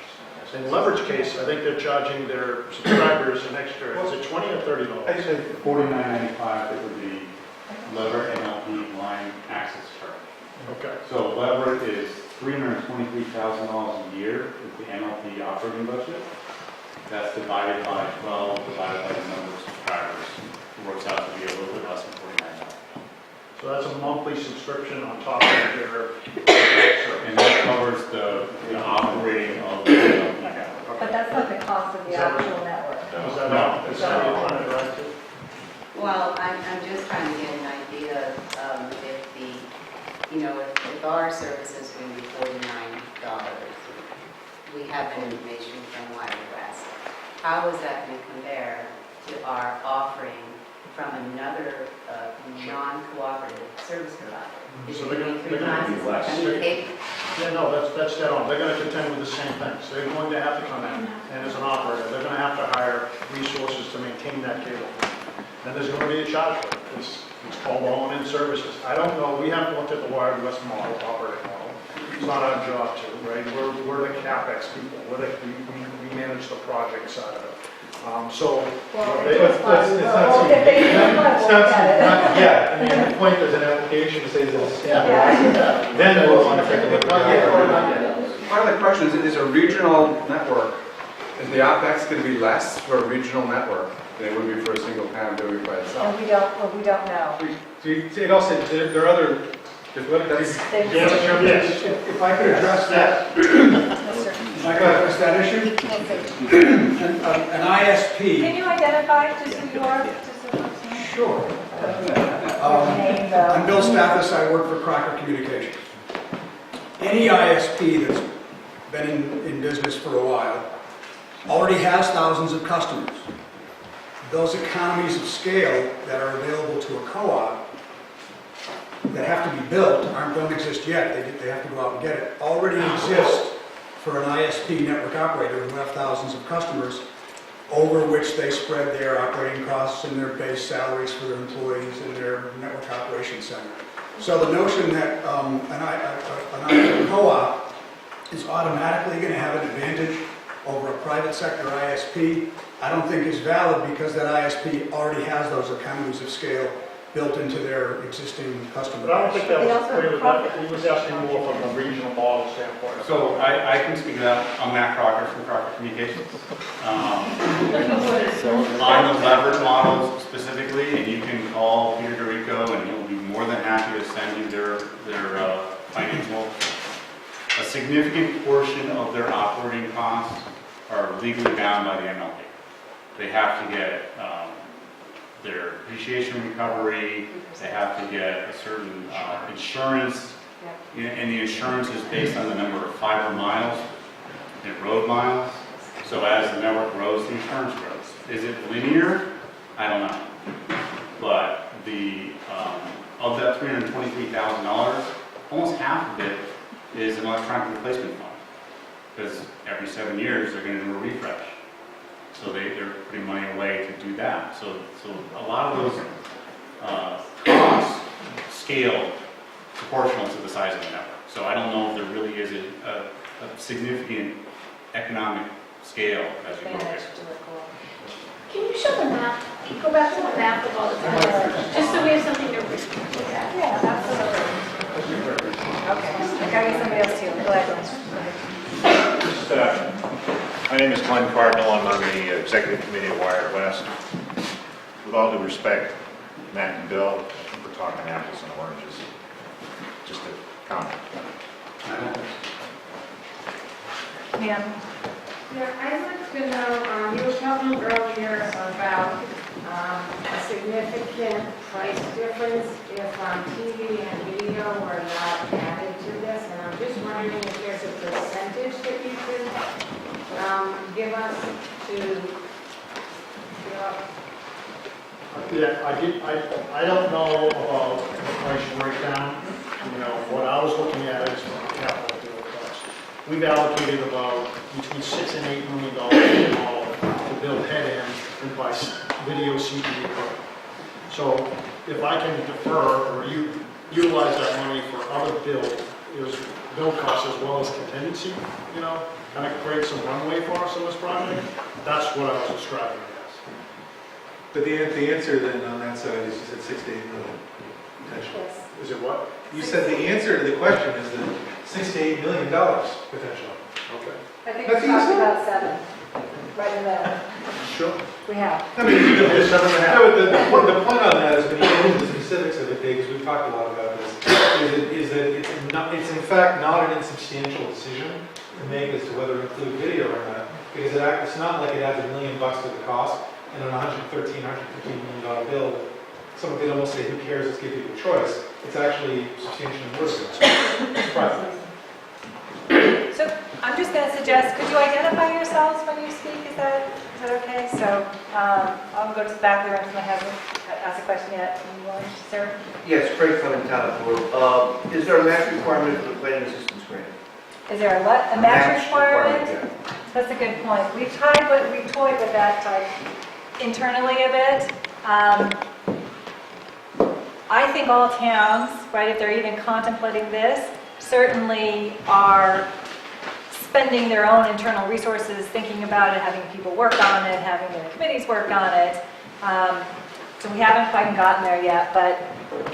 In Leverage case, I think they're charging their subscribers an extra, is it $20 or $30? Actually, $49.95, it would be Lever MLP line access charge. Okay. So Lever is $323,000 a year is the MLP operating budget. That's divided by 12, divided by the number of subscribers. It works out to be a little bit less than $49. So that's a monthly subscription on top of their, And that covers the operating of the MLP network. But that's not the cost of the actual network. is that how you're trying to direct it? Well, I'm just trying to get an idea of if our service is going to be $49, we have that information from Wild West. How is that going to compare to our offering from another non-cooperative service provider? Is So it they're going gonna- to be 3 they're gonna times? be less. I mean, Yeah, no, that's dead on. They're going to contend with the same things. They're going to have to come in, and as an operator, they're going to have to hire resources to maintain that cable. And there's going to be a charge for it. It's called O&M services. I don't know, we haven't looked at the Wired West model, operating model. It's not our job to, right? We're the CapEx people. We manage the project side of it. So, It's not yet. I mean, at the point there's an application to say that it's standard, then we'll want to take a look at it. Part of the question is a regional network, is the OpEx going to be less for a regional network than it would be for a single town doing it by itself? And we don't know. It also, there are other, that's, yes. If I could address that, if I could address that issue, an ISP. Can you identify just who you are? Just so folks know? Sure. Your name, though. I'm Bill Stathis, I work for Crocker Communications. Any ISP that's been in business for a while already has thousands of customers. Those economies of scale that are available to a co-op that have to be built don't exist yet. They have to go out and get it. Already exist for an ISP network operator who have thousands of customers over which they spread their operating costs and their base salaries for their employees and their network operations center. So the notion that an co-op is automatically going to have an advantage over a private sector ISP, I don't think is valid, because that ISP already has those economies of scale built into their existing customer But I don't base. think that was clear with that. He was asking more from a regional model standpoint. So I can speak to that. I'm Matt Crocker from Crocker Communications. On the leverage models specifically, and you can call Peter Dorico and he'll be more than happy to send you their financial. A significant portion of their operating costs are legally bound by the MLP. They have to get their depreciation recovery, they have to get a certain insurance, and the insurance is based on the number of fiber miles and road miles. So as the network grows, the insurance grows. Is it linear? I don't know. But the of that $323,000, almost half of it is an electronic replacement fund, because every 7 years they're going to do a refresh. So they're putting money away to do that. So a lot of those costs scale proportional to the size of the network. So I don't know if there really is a significant economic scale as you go there. Can you show the map? Go back to the map of all the towns, just so we have something to look at. Yeah, absolutely. Okay, I gotta get somebody else too. Go ahead. My name is Glenn Cardinal. I'm on the executive committee of Wired West. With all due respect, Matt and Bill, I think we're talking apples and oranges. Just a comment. Ma'am? Yeah, I'd like to know, you were talking earlier about a significant price difference if TV and video were not added to this, and I'm just wondering if there's a percentage that you could give us to, Yeah, I don't know about the price breakdown. You know, what I was looking at is from a capital deal cost. We've allocated about between $6 and $8 million to build head end and buy video CD equipment. So if I can defer or utilize that money for other build costs as well as contingency, you know, kind of create some runway for us on this project, that's what I was describing it as. But the answer then on that side is you said 6 to 8 million potential. Is it what? You said the answer to the question is the $6 to $8 million potential. Okay. I think we talked about 7, right in there. Sure. We have. I mean, the point on that is when you get into the specifics of it, Dave, because we've talked a lot about this, is that it's in fact not an insubstantial decision to make as to whether to include video or not, because it's not like it adds $1 million to the cost, and on a $115 million bill, someone could almost say, who cares, let's give you a choice. It's actually substantially more than that. So I'm just going to suggest, could you identify yourselves when you speak? Is that okay? So I'll go to the back of the room because I haven't asked a question yet. You want, sir? Yes, Craig Clementine Board. Is there a match requirement for the planning assistance grant? Is there a what? A match requirement? Yeah. That's a good point. We've toyed with that type internally a bit. I think all towns, right, if they're even contemplating this, certainly are spending their own internal resources, thinking about it, having people work on it, having the committees work on it. So we haven't quite gotten there yet, but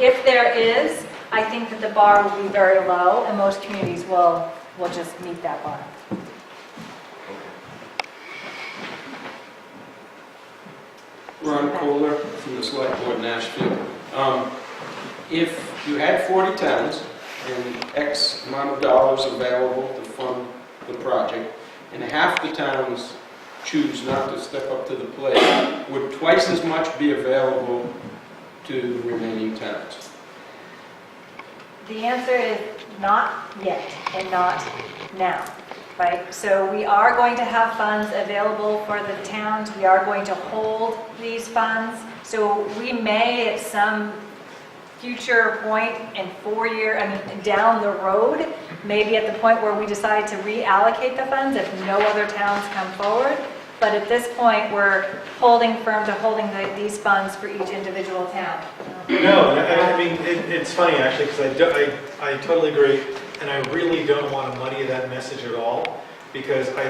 if there is, I think that the bar will be very low, and most communities will just meet that bar. Ron Kohler from the Select Board in Ashfield. If you had 40 towns and X amount of dollars available to fund the project, and half the towns choose not to step up to the plate, would twice as much be available to the remaining towns? The answer is not yet and not now, right? So we are going to have funds available for the towns. We are going to hold these funds. So we may at some future point in down the road, maybe at the point where we decide to reallocate the funds if no other towns come forward. But at this point, we're holding firm to holding these funds for each individual town. No, I mean, it's funny actually, because I totally agree, and I really don't want to muddy that message at all, because I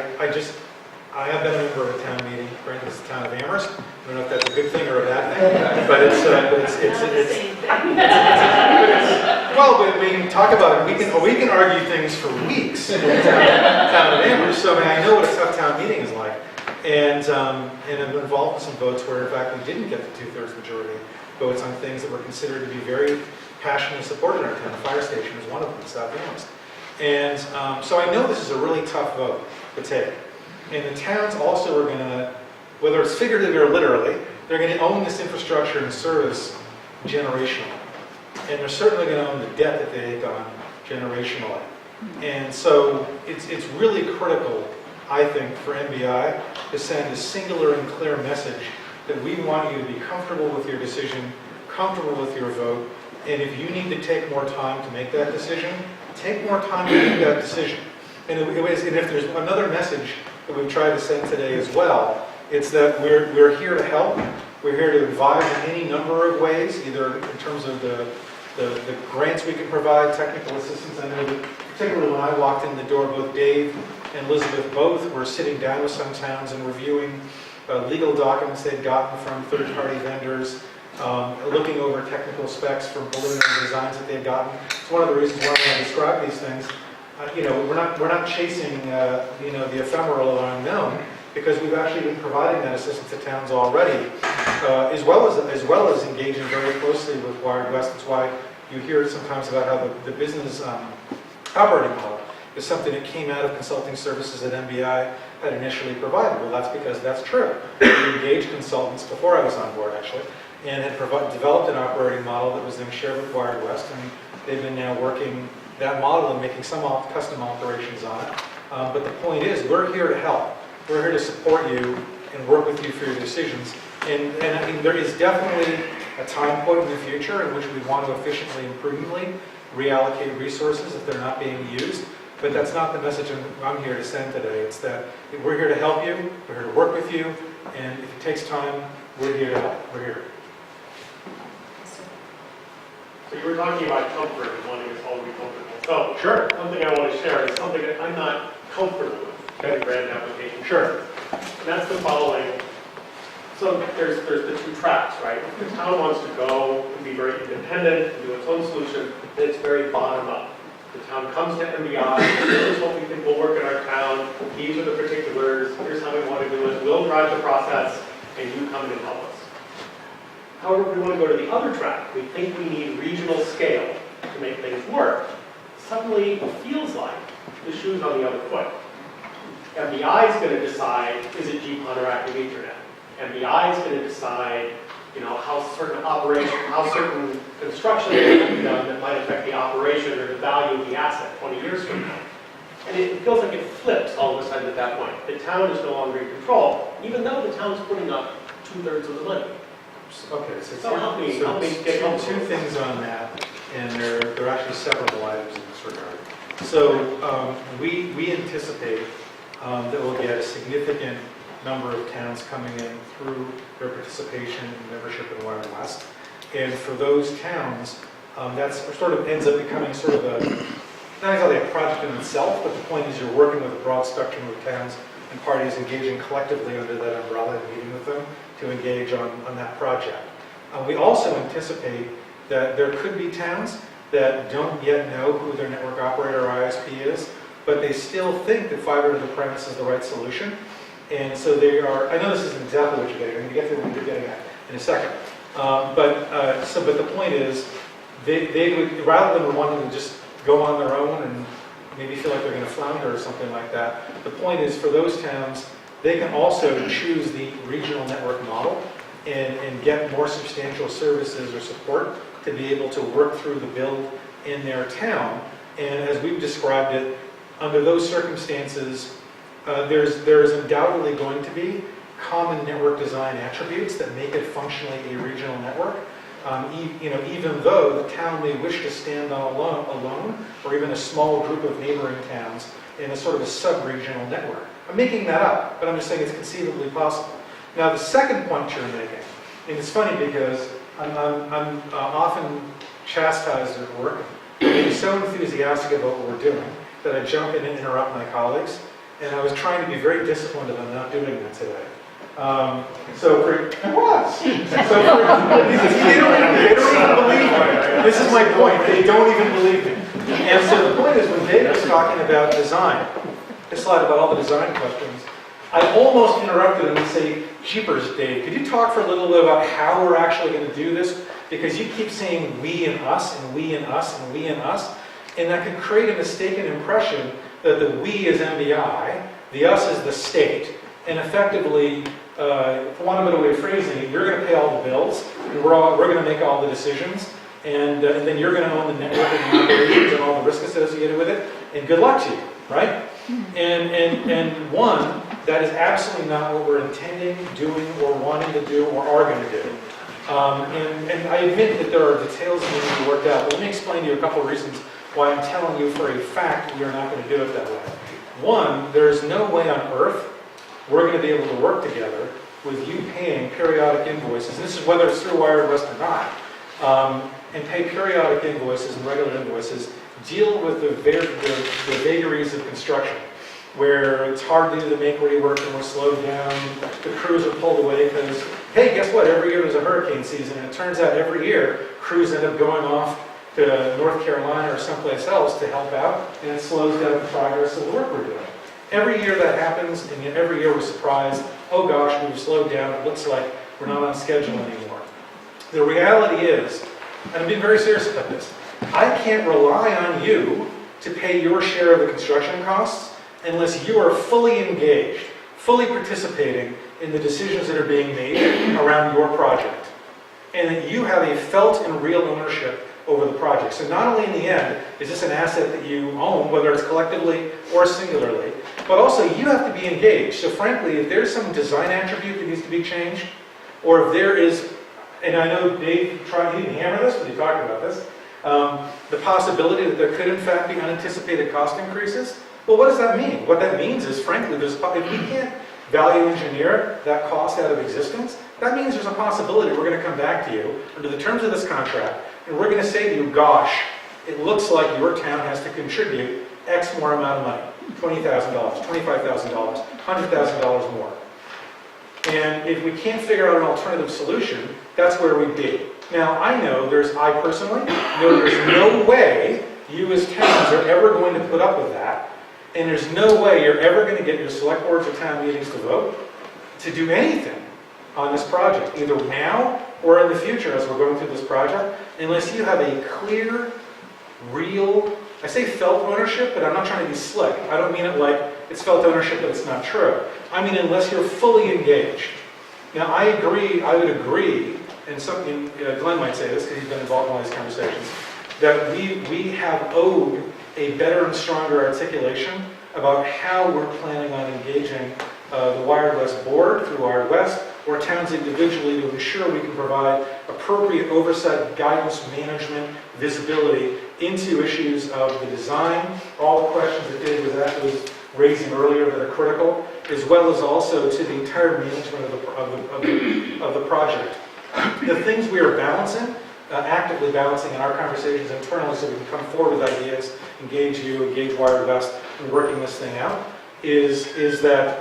have been a member of a town meeting, granted it's the town of Amherst. I don't know if that's a good thing or a bad thing, but well, we can talk about it. We can argue things for weeks in the town of Amherst. So I know what a tough town meeting is like, and I'm involved in some votes where, in fact, we didn't get the 2/3 majority votes on things that were considered to be very passionately supported in our town. The fire station is one of them in South Amherst, and so I know this is a really tough vote to take. And the towns also are going to, whether it's figuratively or literally, they're going to own this infrastructure and service generationally. And they're certainly going to own the debt that they take on generationally. And so it's really critical, I think, for MBI to send a singular and clear message that we want you to be comfortable with your decision, comfortable with your vote, and if you need to take more time to make that decision, take more time to make that decision. And if there's another message that we've tried to send today as well, it's that we're here to help. We're here to advise in any number of ways, either in terms of the grants we can provide, technical assistance. I know that particularly when I walked in the door, both Dave and Elizabeth both were sitting down with some towns and reviewing legal documents they'd gotten from third-party vendors, looking over technical specs from preliminary designs that they'd gotten. It's one of the reasons why when I describe these things, we're not chasing the ephemeral or unknown, because we've actually been providing that assistance to towns already, as well as engaging very closely with Wired West. That's why you hear sometimes about how the business operating model is something that came out of consulting services that MBI had initially provided. Well, that's because that's true. We engaged consultants before I was on board, actually, and had developed an operating model that was then shared with Wired West, and they've been now working that model and making some custom alterations on it. But the point is, we're here to help. We're here to support you and work with you for your decisions. And I mean, there is definitely a time point in the future in which we want to efficiently and prudently reallocate resources if they're not being used. But that's not the message I'm here to send today. It's that we're here to help you, we're here to work with you, and if it takes time, we're here to help. We're here. So you were talking about comfort and wanting us all to be comfortable. So sure. One thing I want to share is something that I'm not comfortable with in the grant application. Sure. And that's the following. So there's the two tracks, right? If the town wants to go and be very independent and do its own solution, then it's very bottom up. The town comes to MBI, this is what we think will work in our town, these are the particulars, here's how we want to do it, we'll drive the process, and you come in and help us. However, if we want to go to the other track, we think we need regional scale to make things work. Suddenly, it feels like the shoe's on the other foot. MBI is going to decide, is it GPON or active Ethernet? MBI is going to decide, how certain construction can be done that might affect the operation or the value of the asset 20 years from now. And it feels like it flips all of a sudden at that point. The town is no longer in control, even though the town's putting up 2/3 of the money. Okay, So help me get comfortable. Two things on that, and they're actually separable items in this regard. So we anticipate that we'll get a significant number of towns coming in through their participation and membership in Wired West. And for those towns, that sort of ends up becoming sort of not exactly a project in itself, but the point is you're working with a broad spectrum of towns and parties engaging collectively under that umbrella and meeting with them to engage on that project. We also anticipate that there could be towns that don't yet know who their network operator or ISP is, but they still think that fiber to the premise is the right solution. And so they are, I know this isn't exactly what you're getting, I'm going to get to what you're getting at in a second. But the point is, they would, rather than wanting to just go on their own and maybe feel like they're going to flounder or something like that, the point is for those towns, they can also choose the regional network model and get more substantial services or support to be able to work through the build in their town. And as we've described it, under those circumstances, there's undoubtedly going to be common network design attributes that make it functionally a regional network. Even though the town may wish to stand on alone, or even a small group of neighboring towns in a sort of a sub-regional network. I'm making that up, but I'm just saying it's conceivably possible. Now, the second point you're making, and it's funny because I'm often chastised at work for being so enthusiastic about what we're doing that I jump in and interrupt my colleagues, and I was trying to be very disciplined about not doing that today. They don't even believe me. This is my point. They don't even believe me. And so the point is, when Dave was talking about design, this slide about all the design questions, I almost interrupted him and say, "Jeepers, Dave, could you talk for a little bit about how we're actually going to do this? Because you keep saying we and us and we and us and we and us, and that can create a mistaken impression that the we is MBI, the us is the state, and effectively for want of a better way of phrasing it, you're going to pay all the bills, and we're going to make all the decisions, and then you're going to own the network and the operations and all the risk associated with it, and good luck to you, right? And one, that is absolutely not what we're intending, doing, or wanting to do, or are going to do. And I admit that there are details that need to be worked out, but let me explain to you a couple of reasons why I'm telling you for a fact we are not going to do it that way. One, there is no way on earth we're going to be able to work together with you paying periodic invoices, this is whether it's through Wired West or not, and pay periodic invoices and regular invoices, deal with the vagaries of construction, where it's hard to do the make-ready work and we're slowed down, the crews are pulled away because, hey, guess what, every year there's a hurricane season, and it turns out every year crews end up going off to North Carolina or someplace else to help out, and it slows down the progress of the work we're doing. Every year that happens, and yet every year we're surprised, oh gosh, we've slowed down, it looks like we're not on schedule anymore. The reality is, and I'm being very serious about this, I can't rely on you to pay your share of the construction costs unless you are fully engaged, fully participating in the decisions that are being made around your project, and that you have a felt and real ownership over the project. So not only in the end is this an asset that you own, whether it's collectively or singularly, but also you have to be engaged. So frankly, if there's some design attribute that needs to be changed, or if there is, and I know Dave tried, he didn't hammer this, but he talked about this, the possibility that there could in fact be unanticipated cost increases, well, what does that mean? What that means is, frankly, if we can't value engineer that cost out of existence, that means there's a possibility we're going to come back to you under the terms of this contract, and we're going to say to you, gosh, it looks like your town has to contribute X more amount of money, $20,000, $25,000, $100,000 more. And if we can't figure out an alternative solution, that's where we'd be. Now, I personally know there's no way you as towns are ever going to put up with that, and there's no way you're ever going to get your select boards or town meetings to vote to do anything on this project, either now or in the future as we're going through this project, unless you have a clear, real, I say felt ownership, but I'm not trying to be slick. I don't mean it like it's felt ownership, but it's not true. I mean unless you're fully engaged. Now, I would agree, and Glenn might say this because he's been involved in all these conversations, that we have owed a better and stronger articulation about how we're planning on engaging the Wired West board through Wired West, or towns individually, to ensure we can provide appropriate oversight, guidance, management, visibility into issues of the design, all the questions that Dave was raising earlier that are critical, as well as also to the entire management of the project. The things we are balancing, actively balancing in our conversations internally so we can come forward with ideas, engage you, engage Wired West in working this thing out, is that,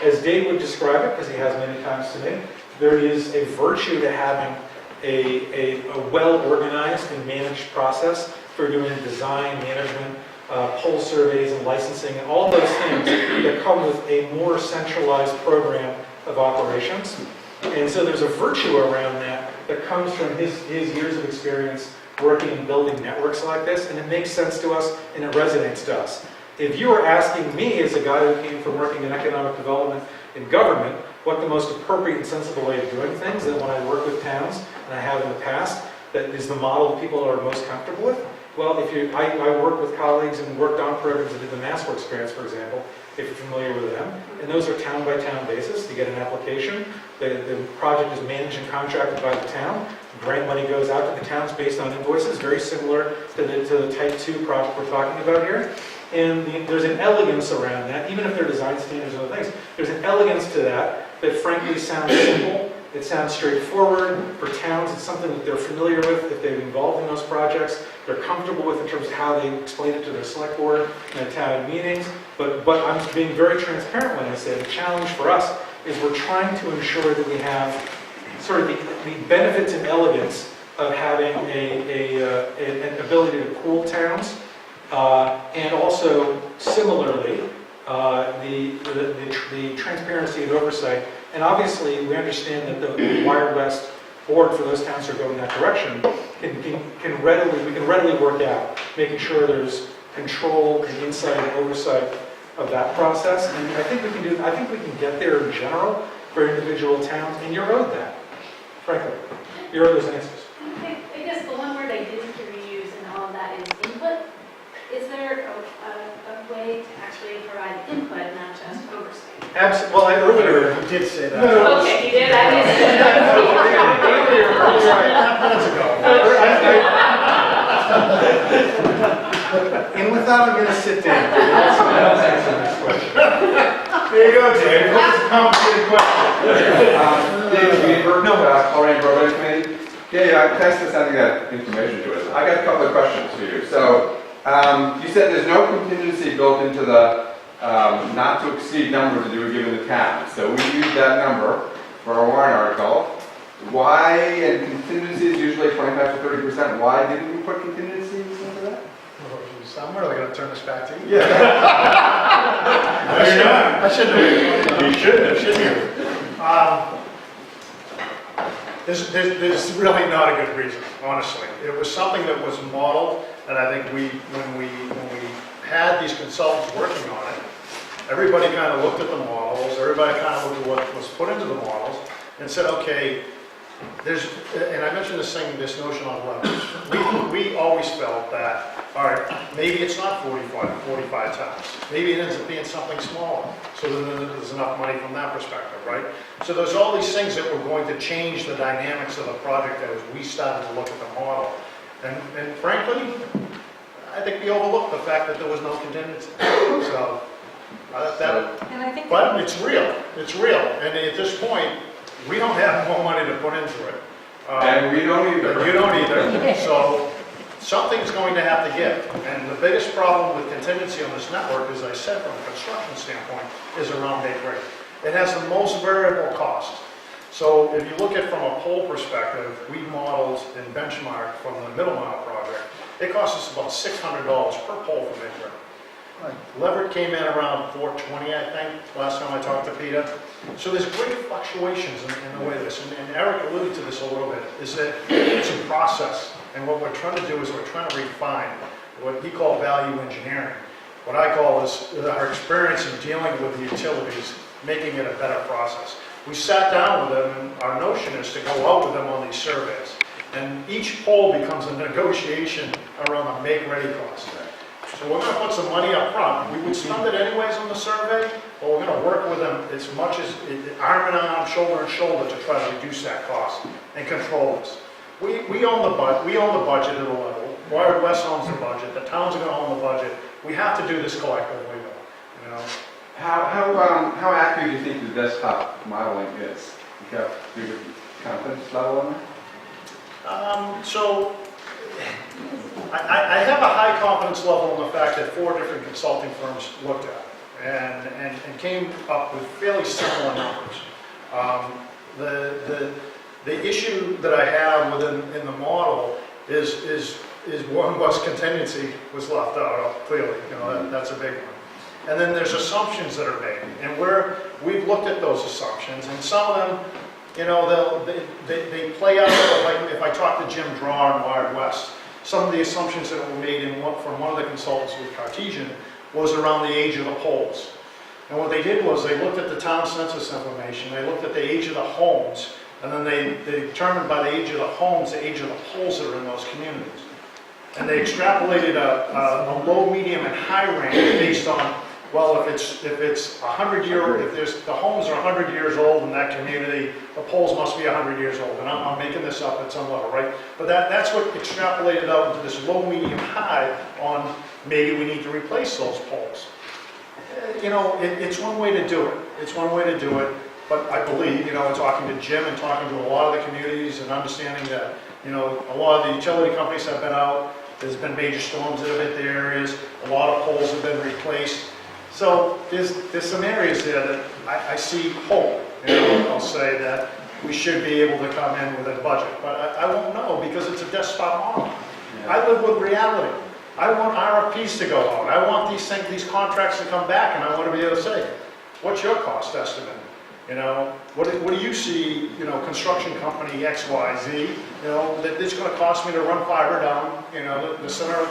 as Dave would describe it, because he has many times to me, there is a virtue to having a well-organized and managed process for doing design, management, poll surveys and licensing, and all those things that come with a more centralized program of operations. And so there's a virtue around that comes from his years of experience working and building networks like this, and it makes sense to us and it resonates to us. If you were asking me, as a guy who came from working in economic development in government, what the most appropriate and sensible way of doing things, and when I work with towns, and I have in the past, that is the model that people are most comfortable with, well, I work with colleagues and worked on programs that did the MassWorks grants, for example, if you're familiar with them, and those are town-by-town basis. You get an application, the project is managed and contracted by the town, grant money goes out to the towns based on invoices, very similar to the Type 2 project we're talking about here. And there's an elegance around that, even if they're design standards and other things, there's an elegance to that frankly sounds simple, it sounds straightforward. For towns, it's something that they're familiar with, if they've been involved in those projects, they're comfortable with in terms of how they explain it to their select board and their town meetings. But I'm being very transparent when I say the challenge for us is we're trying to ensure that we have sort of the benefits and elegance of having an ability to pool towns, and also similarly the transparency and oversight. And obviously we understand that the Wired West board, for those towns who are going that direction, we can readily work out making sure there's control and insight and oversight of that process. And I think we can get there in general for individual towns, and you erode that, frankly. You erode those answers. I guess the one word I didn't hear you use in all of that is input. Is there a way to actually provide input, not just oversight? Well, earlier you did say that. Okay, you did, I missed it. Earlier, and with that, I'm going to sit down. Let's answer this question. There you go, Dave. This is a complicated question. Dave Weaver, Colorado Broadway Committee. Yeah, thanks for sending that information to us. I got a couple of questions for you. So, you said there's no contingency built into the not to exceed number that you were given the town. So we used that number for our warrant article. Why, and contingency is usually 25 to 30%. Why didn't we put contingencies into that? I'm really going to turn this back to you. Yeah. I shouldn't have. You should have, shouldn't you? There's really not a good reason, honestly. It was something that was modeled, and I think when we had these consultants working on it, everybody kind of looked at the models, everybody kind of looked at what was put into the models, and said, okay, and I mentioned this notion on leverage. We always felt that, all right, maybe it's not 45 towns. Maybe it ends up being something smaller. So then there's enough money from that perspective, right? So there's all these things that were going to change the dynamics of the project as we started to look at the model. And frankly, I think we overlooked the fact that there was no contingency. So, And I think but it's real. It's real. And at this point, we don't have more money to put into it. And we don't either. You don't either. So something's going to have to give. And the biggest problem with contingency on this network, as I said, from a construction standpoint, is around make rate. It has the most variable cost. So if you look at from a pole perspective, we modeled and benchmarked from the Middle Mile project, it costs us about $600 per pole for make rate. Leverett came in around $420, I think, last time I talked to Peter. So there's great fluctuations in the way this, and Eric alluded to this a little bit, is that it's a process. And what we're trying to do is we're trying to refine what he called value engineering. What I call is our experience in dealing with the utilities, making it a better process. We sat down with them, and our notion is to go out with them on these surveys. And each pole becomes a negotiation around a make-ready cost. So we're going to put some money up front. We would spend it anyways on the survey, but we're going to work with them as much as arm in arm, shoulder in shoulder to try to reduce that cost and control this. We own the budget at a level. Wired West owns the budget. The towns are going to own the budget. We have to do this collectively, though. You know. How accurate do you think the desktop modeling is? You got your confidence level on that? So I have a high confidence level in the fact that 4 different consulting firms looked at it and came up with fairly similar numbers. The issue that I have in the model is one was contingency was left out, clearly, you know, that's a big one. And then there's assumptions that are made, and we've looked at those assumptions, and some of them, you know, they play out, like if I talk to Jim Draw in Wired West, some of the assumptions that were made from one of the consultants with Cartesian was around the age of the poles. And what they did was they looked at the town census information, they looked at the age of the homes, and then they determined by the age of the homes, the age of the poles that are in those communities. And they extrapolated a low, medium, and high range based on, well, if it's 100 if the homes are 100 years old in that community, the poles must be 100 years old. And I'm making this up at some level, right? But that's what extrapolated out into this low, medium, high on maybe we need to replace those poles. You know, it's one way to do it. It's one way to do it. But I believe, you know, talking to Jim and talking to a lot of the communities and understanding that, you know, a lot of the utility companies have been out. There's been major storms that have hit the areas. A lot of poles have been replaced. So there's some areas there that I see hope. You know, I'll say that we should be able to come in with a budget. But I won't know because it's a desktop model. Yeah. I live with reality. I want RFPs to go out. I want these contracts to come back, and I want to be able to say, what's your cost estimate? You know, what do you see, you know, construction company X, Y, Z, you know, that it's going to cost me to run fiber down, you know, the center of,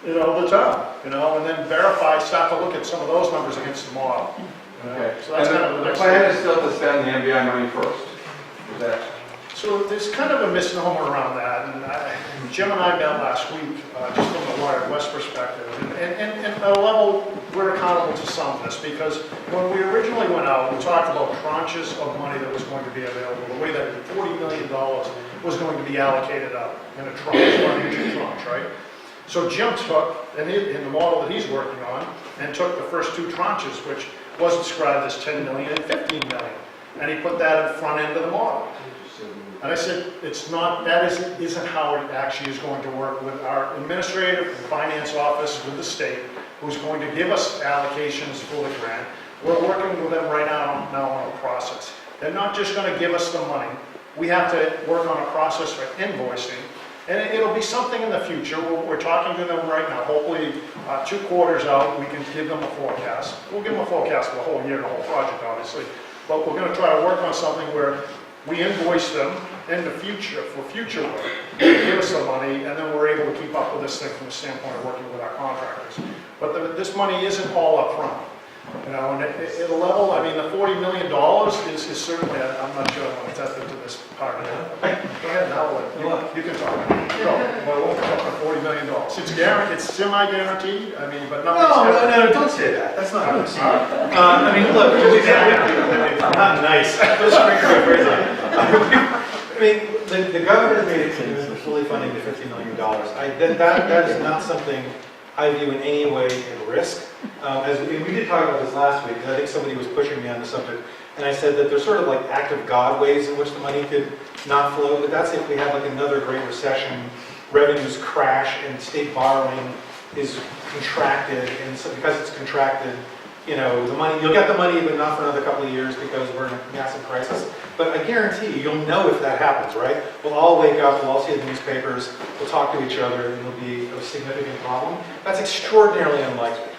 you know, the town, you know, and then verify, start to look at some of those numbers against the model. You Okay. So that's kind of the And the next plan step. is still to spend the MBI money first? Is that? So there's kind of a misnomer around that, and Jim and I met last week, just from the Wired West perspective, and at a level, we're accountable to some of this, because when we originally went out, we talked about tranches of money that was going to be available, the way that $40 million was going to be allocated out in a tranche, running into tranche, right? So Jim took, in the model that he's working on, and took the first two tranches, which was described as 10 million and 15 million, and he put that at the front end of the model. And I said, it's not, that isn't how it actually is going to work with our administrative and finance office with the state, who's going to give us allocations for the grant. We're working with them right now on a process. They're not just going to give us the money. We have to work on a process for invoicing. And it'll be something in the future. We're talking to them right now. Hopefully, 2 quarters out, we can give them a forecast. We'll give them a forecast for the whole year, the whole project, obviously. But we're going to try to work on something where we invoice them in the future for future work. They give us the money, and then we're able to keep up with this thing from the standpoint of working with our contractors. But this money isn't all up front. You know, and at a level, I mean, the $40 million is certainly, I'm not sure I want to test into this part of it. Go ahead, now, you can talk. No, we'll talk about $40 million. It's guaranteed, it's semi-guaranteed, I mean, but nothing's No, don't say that. That's not what I'm saying. I mean, look, not nice. Let's rephrase that. I mean, the governor made a commitment to fully funding the $50 million. That is not something I view in any way at risk. As we did talk about this last week, and I think somebody was pushing me on the subject, and I said that there's sort of like act of God ways in which the money could not flow, but that's if we have like another great recession, revenues crash, and state borrowing is contracted, and so because it's contracted, you know, the money, you'll get the money, but not for another couple of years because we're in a massive crisis. But I guarantee you'll know if that happens, right? We'll all wake up, we'll all see the newspapers, we'll talk to each other, and it'll be a significant problem. That's extraordinarily unlikely.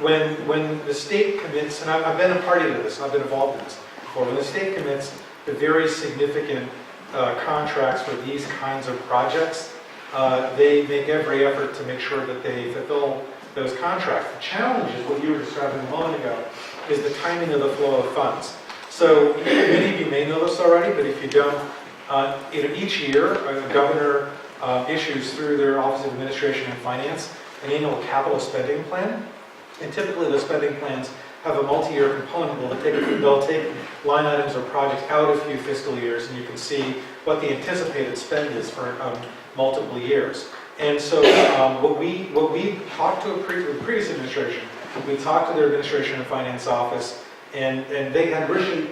When the state commits, and I've been a party to this, I've been involved in this before, when the state commits to very significant contracts for these kinds of projects, they make every effort to make sure that they fulfill those contracts. The challenge is what you were describing a moment ago, is the timing of the flow of funds. So many of you may know this already, but if you don't, each year a governor issues through their Office of Administration and Finance an annual capital spending plan. And typically those spending plans have a multi-year component. They'll take line items or projects out a few fiscal years, and you can see what the anticipated spend is for multiple years. And so what we talked to the previous administration, we talked to their Administration and Finance Office, and they had really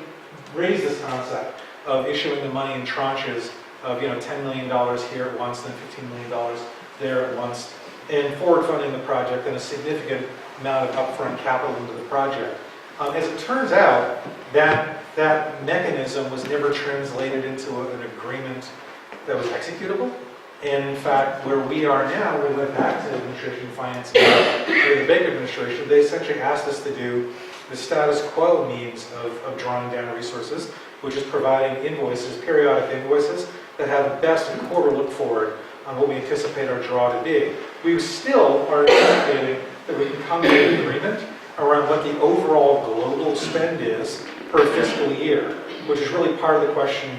raised this concept of issuing the money in tranches of $10 million here at once, then $15 million there at once, and forward funding the project and a significant amount of upfront capital into the project. As it turns out, that mechanism was never translated into an agreement that was executable. And in fact, where we are now, we went back to the Administration and Finance, the Baker administration, they essentially asked us to do the status quo means of drawing down resources, which is providing invoices, periodic invoices, that have a best and quarter look forward on what we anticipate our draw to be. We still are anticipating that we can come to an agreement around what the overall global spend is per fiscal year, which is really part of the question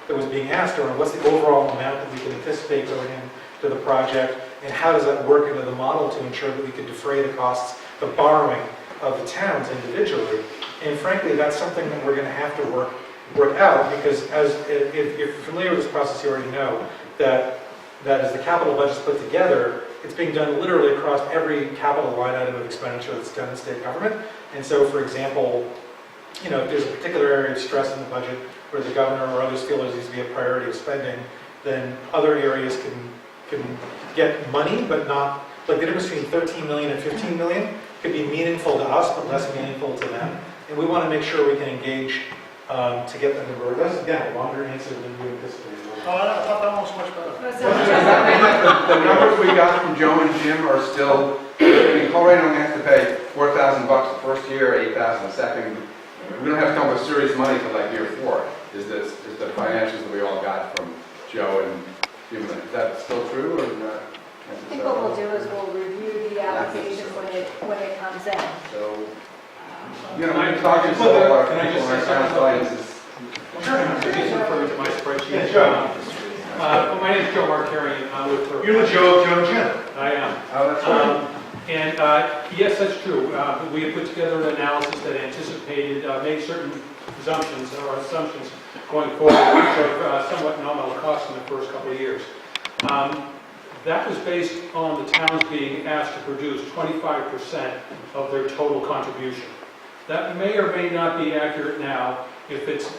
that was being asked around what's the overall amount that we can anticipate going into the project, and how does that work into the model to ensure that we can defray the costs of borrowing of the towns individually. And frankly, that's something that we're going to have to work out, because if you're familiar with this process, you already know that as the capital budget's put together, it's being done literally across every capital line item of expenditure that's done in state government. And so, for example, if there's a particular area of stress in the budget where the governor or others feel there needs to be a priority of spending, then other areas can get money, but not, like the difference between 13 million and 15 million could be meaningful to us, but less meaningful to them. And we want to make sure we can engage to get them to work. That's, again, a longer answer than we anticipated. Oh, I thought that one was much better. The numbers we got from Joe and Jim are still, I mean, Colorado only has to pay $4,000 the first year, $8,000 the second. We don't have to come up with serious money for like year 4. Is the financials that we all got from Joe and Jim? Is that still true or not? I think what we'll do is we'll review the application when it comes in. So You know, when you're talking to a lot of Can I people just in our say town, something? it's Just refer to my spreadsheet. Yeah, sure. My name is Joe Marcarian. I'm with. You're the Joe Jim. I am. Oh, that's right. And yes, that's true. We have put together an analysis that anticipated, made certain assumptions going forward, which are somewhat nominal costs in the first couple of years. That was based on the towns being asked to produce 25% of their total contribution. That may or may not be accurate now. If it's,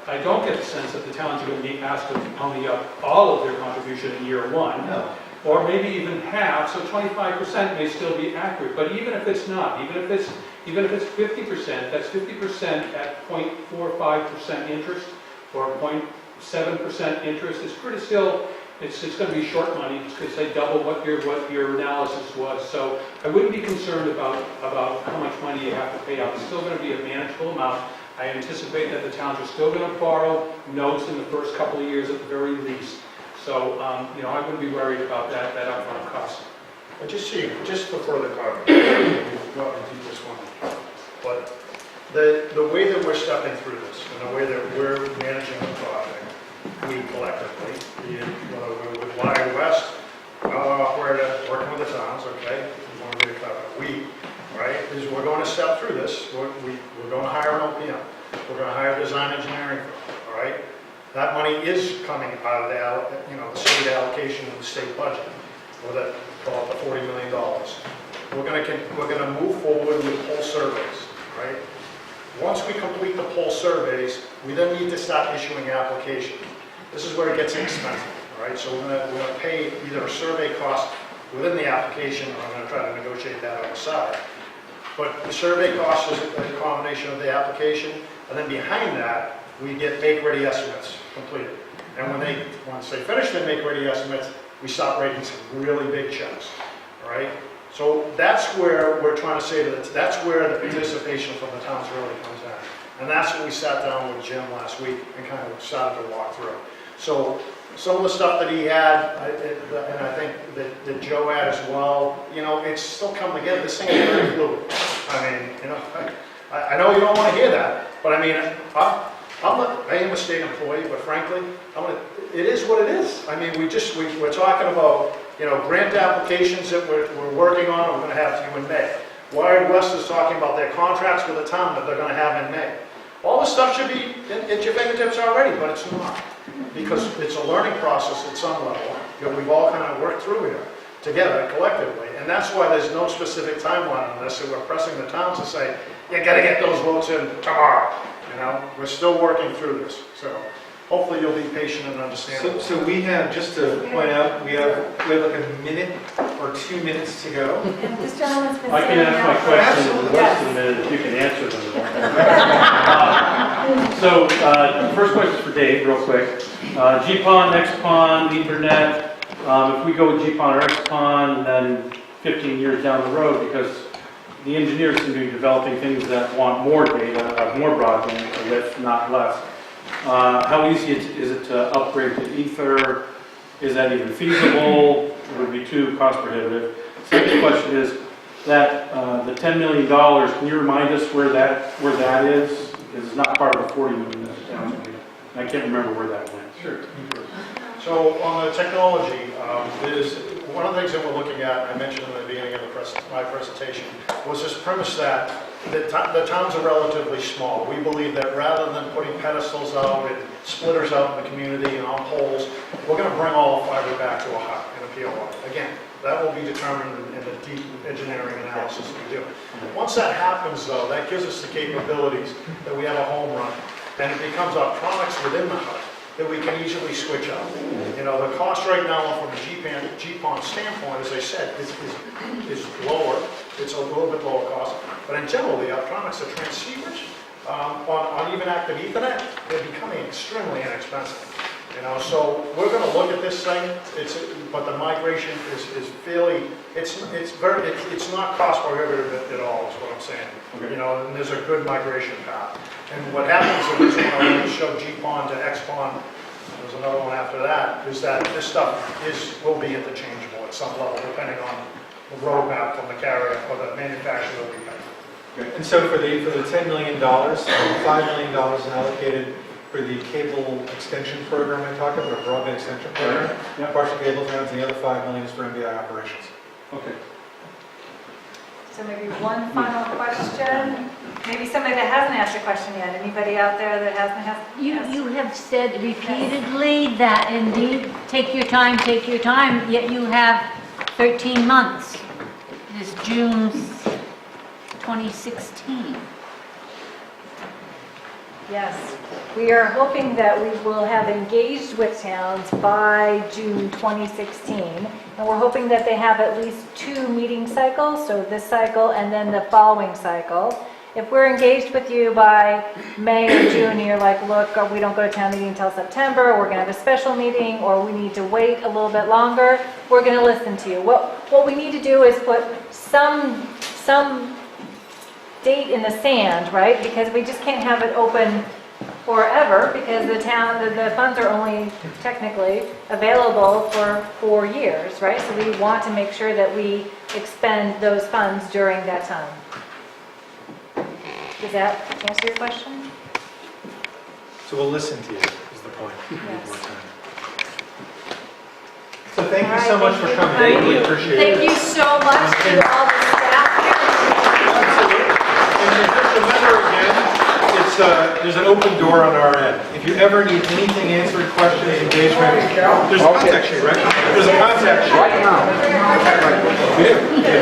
I don't get the sense that the towns are going to be asked to pony up all of their contribution in year one. No. Or maybe even half, so 25% may still be accurate. But even if it's not, even if it's 50%, that's 50% at 0.45% interest or 0.7% interest. It's pretty still, it's going to be short money. It's going to say double what your analysis was. So I wouldn't be concerned about how much money you have to pay out. It's still going to be a manageable amount. I anticipate that the towns are still going to borrow notes in the first couple of years at the very least. So, I wouldn't be worried about that upfront cost. But just for further clarity, we've got to do this one. But the way that we're stepping through this, and the way that we're managing the project, we collectively, whether we're with Wire West, we're working with the towns, okay? We want to be clear. We, right, is we're going to step through this. We're going to hire an OPM. We're going to hire a design engineering firm, all right? That money is coming out of the state allocation of the state budget, or that call it the $40 million. We're going to move forward with poll surveys, right? Once we complete the poll surveys, we then need to start issuing applications. This is where it gets expensive, right? So we're going to pay either a survey cost within the application, or I'm going to try to negotiate that outside. But the survey cost is a combination of the application, and then behind that, we get make-ready estimates completed. And once they finish their make-ready estimates, we start writing some really big checks, all right? So that's where we're trying to say that's where the participation from the towns really comes in. And that's what we sat down with Jim last week and kind of started to walk through. So some of the stuff that he had, and I think that Joe had as well, it's still coming together. This thing is very fluid. I mean, I know you don't want to hear that, but I mean, I am a state employee, but frankly, it is what it is. I mean, we're talking about, grant applications that we're working on, we're going to have to do in May. Wired West is talking about their contracts with the town that they're going to have in May. All this stuff should be at your fingertips already, but it's not. Because it's a learning process at some level that we've all kind of worked through here together, collectively. And that's why there's no specific timeline on this, and we're pressing the towns to say, you got to get those votes in tomorrow. We're still working through this, so hopefully you'll be patient and understand. So we have, just to point out, we have like a minute or 2 minutes to go. And this gentleman's been I can sitting ask my out for- questions in less than a minute if you can answer them. So, the first question is for Dave, real quick. GPON, XPON, Ethernet, if we go with GPON or XPON, then 15 years down the road, because the engineers seem to be developing things that want more data, more broadband, with not less. How easy is it to upgrade to Ether? Is that even feasible? Would it be too cost prohibitive? Second question is that the $10 million. Can you remind us where that is? Because it's not part of the 40 million that's down. I can't remember where that went. Sure. So on the technology, is one of the things that we're looking at, I mentioned in the beginning of my presentation, was this premise that the towns are relatively small. We believe that rather than putting pedestals out and splitters out in the community and on poles, we're going to bring all the fiber back to a hut and a POI. Again, that will be determined in the deep engineering analysis we do. Once that happens, though, that gives us the capabilities that we have a home run, and it becomes our products within the hut that we can easily switch out. The cost right now from a GPON standpoint, as I said, is lower. It's a little bit lower cost. But in general, the electronics, the transceivers, on even active Ethernet, they're becoming extremely inexpensive. So we're going to look at this thing. But the migration is fairly. It's not cost prohibitive at all. Is what I'm saying. Okay. And there's a good migration path. And what happens is when I show GPON to XPON, there's another one after that, is that this stuff will be interchangeable at some level, depending on the roadmap from the carrier or the manufacturer that we have. And so for the $10 million, $5 million is allocated for the cable extension program I talked about, or broadband extension program, partial cable towns, and the other $5 million is for MBI operations. Okay. So maybe one final question. Maybe somebody that hasn't asked a question yet. Anybody out there that hasn't asked? You have said repeatedly that indeed, take your time, yet you have 13 months. It is June 2016. Yes. We are hoping that we will have engaged with towns by June 2016. And we're hoping that they have at least 2 meeting cycles, so this cycle and then the following cycle. If we're engaged with you by May or June, and you're like, look, we don't go to town meeting until September, we're going to have a special meeting, or we need to wait a little bit longer, we're going to listen to you. What we need to do is put some date in the sand, right? Because we just can't have it open forever, because the funds are only technically available for 4 years, right? So we want to make sure that we expend those funds during that time. Does that answer your question? So we'll listen to you, is the point. Yes. So thank you so All right, much for thank coming. you. Really appreciate Thank it. you so much to all the staff here. Absolutely. And just remember again, there's an open door on our end. If you ever need anything answered, questions, engagement, there's a contact sheet, right? There's a contact sheet. Right now. We do.